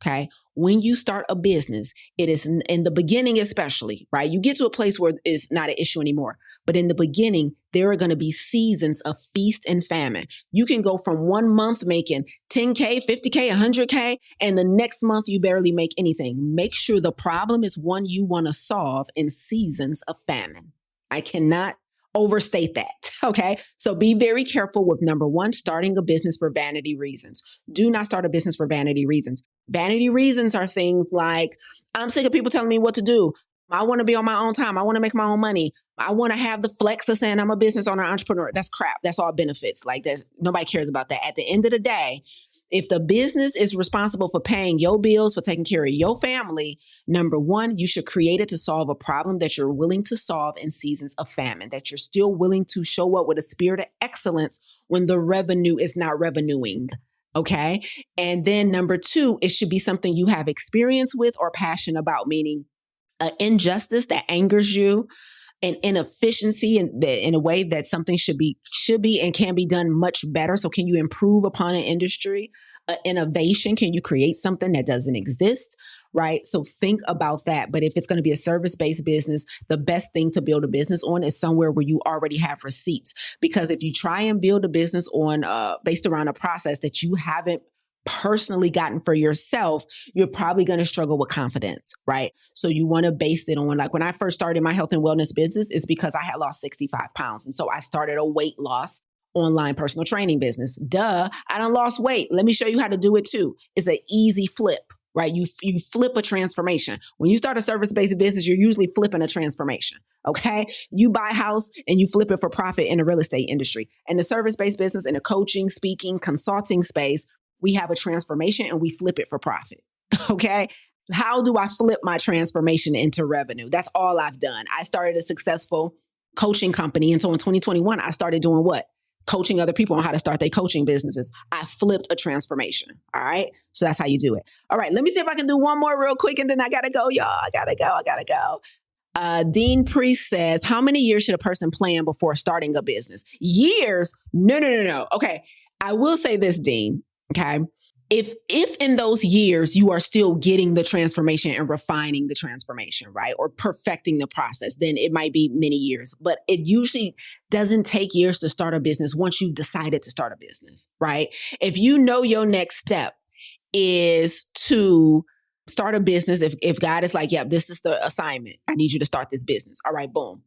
[SPEAKER 1] Okay. When you start a business, it is in the beginning, especially, right? You get to a place where it's not an issue anymore. But in the beginning, there are going to be seasons of feast and famine. You can go from 1 month making 10K, 50K, 100K, and the next month you barely make anything. Make sure the problem is one you want to solve in seasons of famine. I cannot overstate that. Okay. So be very careful with number one, starting a business for vanity reasons. Do not start a business for vanity reasons. Vanity reasons are things like, I'm sick of people telling me what to do. I want to be on my own time. I want to make my own money. I want to have the flex of saying I'm a business owner, entrepreneur. That's crap. That's all benefits. Like nobody cares about that. At the end of the day, if the business is responsible for paying your bills, for taking care of your family, number one, you should create it to solve a problem that you're willing to solve in seasons of famine, that you're still willing to show up with a spirit of excellence when the revenue is not revenuing. Okay. And then number two, it should be something you have experience with or passion about, meaning an injustice that angers you, an inefficiency in a way that something should be and can be done much better. So can you improve upon an industry? Innovation, can you create something that doesn't exist, right? So think about that. But if it's going to be a service-based business, the best thing to build a business on is somewhere where you already have receipts. Because if you try and build a business on based around a process that you haven't personally gotten for yourself, you're probably going to struggle with confidence, right? So you want to base it on, like when I first started my health and wellness business, it's because I had lost 65 pounds. And so I started a weight loss online personal training business. Duh, I done lost weight. Let me show you how to do it too. It's an easy flip, right? You flip a transformation. When you start a service-based business, you're usually flipping a transformation, okay? You buy a house and you flip it for profit in the real estate industry. And the service-based business, in the coaching, speaking, consulting space, we have a transformation and we flip it for profit, okay? How do I flip my transformation into revenue? That's all I've done. I started a successful coaching company. And so in 2021, I started doing what? Coaching other people on how to start their coaching businesses. I flipped a transformation. All right. So that's how you do it. All right. Let me see if I can do one more real quick and then I got to go, y'all. I got to go. Dean Priest says, how many years should a person plan before starting a business? Years? No. Okay. I will say this, Dean. Okay. If in those years you are still getting the transformation and refining the transformation, right? Or perfecting the process, then it might be many years, but it usually doesn't take years to start a business once you've decided to start a business, right? If you know your next step is to start a business, if God is like, yeah, this is the assignment, I need you to start this business. All right, boom.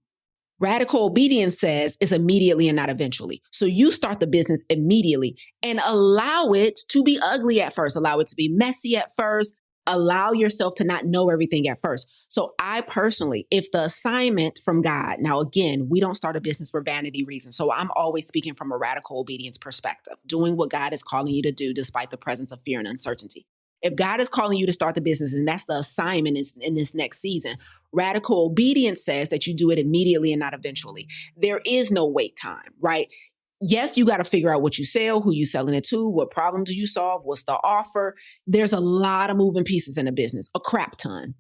[SPEAKER 1] Radical obedience says it's immediately and not eventually. So you start the business immediately and allow it to be ugly at first. Allow it to be messy at first. Allow yourself to not know everything at first. So I personally, if the assignment from God, now again, we don't start a business for vanity reasons. So I'm always speaking from a radical obedience perspective, doing what God is calling you to do despite the presence of fear and uncertainty. If God is calling you to start the business and that's the assignment in this next season, radical obedience says that you do it immediately and not eventually. There is no wait time, right? Yes, you got to figure out what you sell, who you selling it to, what problem do you solve, what's the offer. There's a lot of moving pieces in a business, a crap ton.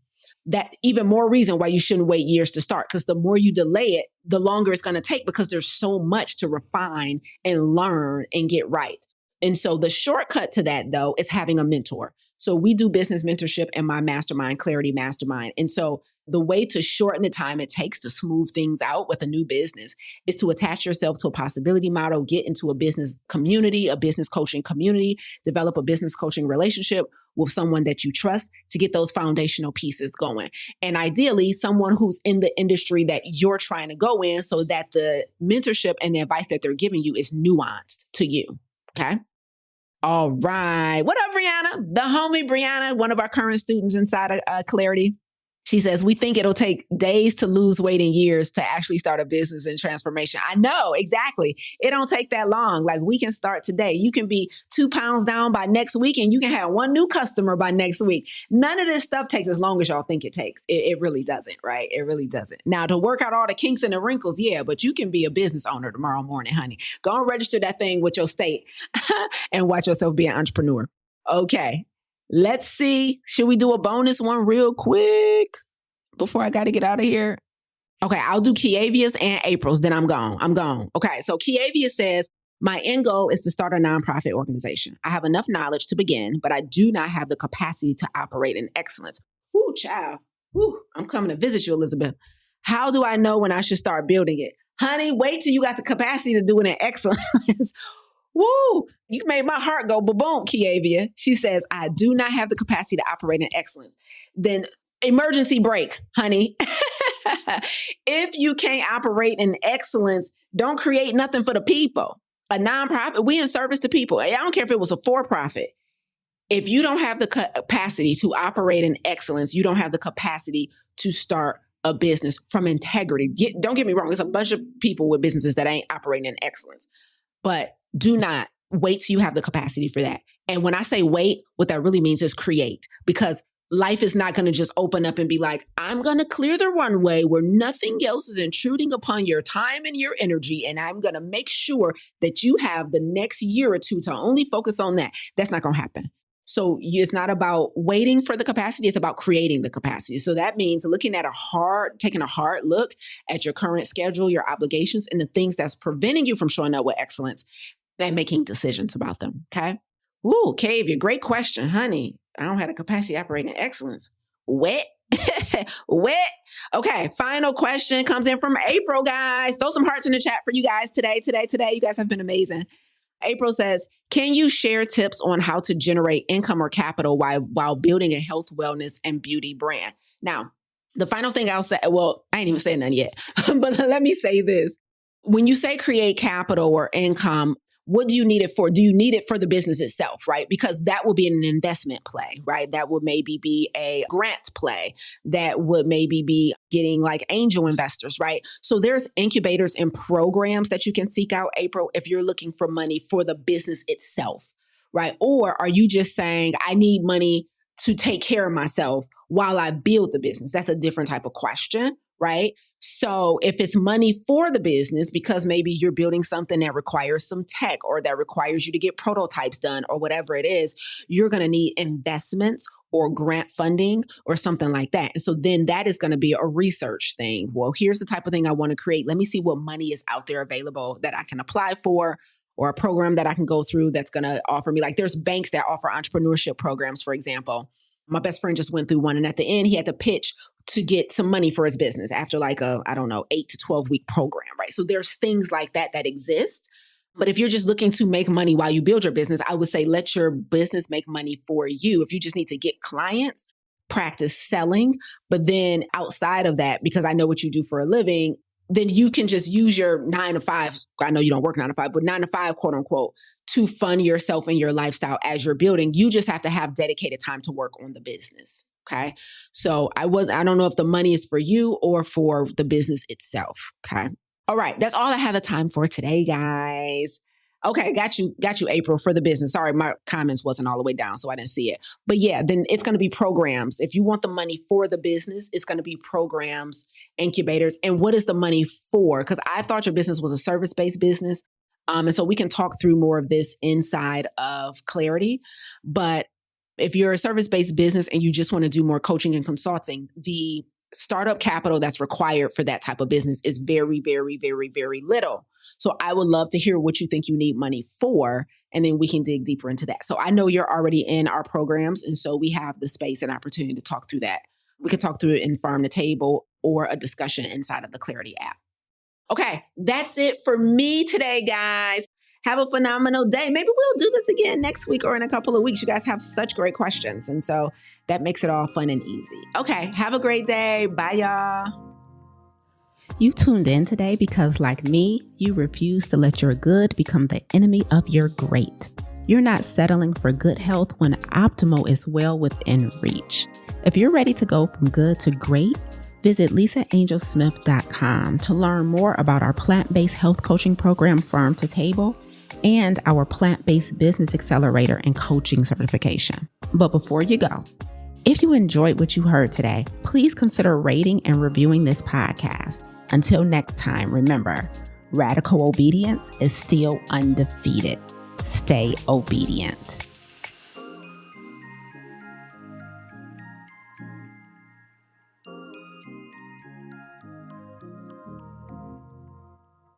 [SPEAKER 1] That even more reason why you shouldn't wait years to start, because the more you delay it, the longer it's going to take because there's so much to refine and learn and get right. And so the shortcut to that, though, is having a mentor. So we do business mentorship in my mastermind, Clarity Mastermind. And so the way to shorten the time it takes to smooth things out with a new business is to attach yourself to a possibility model, get into a business community, a business coaching community, develop a business coaching relationship with someone that you trust to get those foundational pieces going. And ideally, someone who's in the industry that you're trying to go in so that the mentorship and the advice that they're giving you is nuanced to you. Okay. All right. What up, Brianna? The homie Brianna, one of our current students inside of Clarity. She says, we think it'll take days to lose weight and years to actually start a business in transformation. I know, exactly. It don't take that long. Like, we can start today. You can be 2 pounds down by next week and you can have 1 new customer by next week. None of this stuff takes as long as y'all think it takes. It really doesn't, right? It really doesn't. Now, to work out all the kinks and the wrinkles, yeah, but you can be a business owner tomorrow morning, honey. Go and register that thing with your state and watch yourself be an entrepreneur. Okay. Let's see. Should we do a bonus one real quick before I got to get out of here? Okay, I'll do Kiavia's and April's, then I'm gone. Okay, so Kiavia says, my end goal is to start a nonprofit organization. I have enough knowledge to begin, but I do not have the capacity to operate in excellence. Ooh, child. Ooh, I'm coming to visit you, Elizabeth. How do I know when I should start building it? Honey, wait till you got the capacity to do it in excellence. Woo! You made my heart go ba-boom, Kiavia. She says, I do not have the capacity to operate in excellence. Then emergency brake, honey. If you can't operate in excellence, don't create nothing for the people. A nonprofit, we in service to people. I don't care if it was a for-profit. If you don't have the capacity to operate in excellence, you don't have the capacity to start a business from integrity. Don't get me wrong. There's a bunch of people with businesses that ain't operating in excellence. But do not wait till you have the capacity for that. And when I say wait, what that really means is create, because life is not going to just open up and be like, I'm going to clear the runway where nothing else is intruding upon your time and your energy. And I'm going to make sure that you have the next year or two to only focus on that. That's not going to happen. So it's not about waiting for the capacity. It's about creating the capacity. So that means taking a hard look at your current schedule, your obligations, and the things that's preventing you from showing up with excellence and making decisions about them. Okay. Ooh, Kavia, great question, honey. I don't have the capacity to operate in excellence. Wet. Wet. Okay. Final question comes in from April, guys. Throw some hearts in the chat for you guys today. You guys have been amazing. April says, can you share tips on how to generate income or capital while building a health, wellness, and beauty brand? Now, the final thing I'll say, well, I ain't even saying none yet, but let me say this. When you say create capital or income, what do you need it for? Do you need it for the business itself, right? Because that will be an investment play, right? That would maybe be a grant play. That would maybe be getting like angel investors, right? So there's incubators and programs that you can seek out, April, if you're looking for money for the business itself, right? Or are you just saying, I need money to take care of myself while I build the business? That's a different type of question, right? So if it's money for the business, because maybe you're building something that requires some tech or that requires you to get prototypes done or whatever it is, you're going to need investments or grant funding or something like that. And so then that is going to be a research thing. Well, here's the type of thing I want to create. Let me see what money is out there available that I can apply for, or a program that I can go through that's going to offer me. Like, there's banks that offer entrepreneurship programs, for example. My best friend just went through one, and at the end, he had to pitch to get some money for his business after like a, 8 to 12 week program, right? So there's things like that exist. But if you're just looking to make money while you build your business, I would say let your business make money for you. If you just need to get clients, practice selling. But then outside of that, because I know what you do for a living, then you can just use your 9 to 5. I know you don't work 9 to 5, but 9 to 5, quote unquote, to fund yourself and your lifestyle as you're building. You just have to have dedicated time to work on the business. Okay. So I don't know if the money is for you or for the business itself. Okay. All right. That's all I have the time for today, guys. Okay. Got you, April, for the business. Sorry, my comments wasn't all the way down, so I didn't see it. But yeah, then it's going to be programs. If you want the money for the business, it's going to be programs, incubators. And what is the money for? Because I thought your business was a service-based business. And so we can talk through more of this inside of Clarity. But if you're a service-based business and you just want to do more coaching and consulting, the startup capital that's required for that type of business is very, very, very, very little. So I would love to hear what you think you need money for, and then we can dig deeper into that. So I know you're already in our programs, and so we have the space and opportunity to talk through that. We could talk through it in Farm to Table or a discussion inside of the Clarity app. Okay, that's it for me today, guys. Have a phenomenal day. Maybe we'll do this again next week or in a couple of weeks. You guys have such great questions. And so that makes it all fun and easy. Okay, have a great day. Bye, y'all. You tuned in today because, like me, you refuse to let your good become the enemy of your great. You're not settling for good health when optimal is well within reach. If you're ready to go from good to great, visit lisaangelsmith.com to learn more about our plant-based health coaching program, Farm to Table, and our plant-based business accelerator and coaching certification. But before you go, if you enjoyed what you heard today, please consider rating and reviewing this podcast. Until next time, remember, radical obedience is still undefeated. Stay obedient.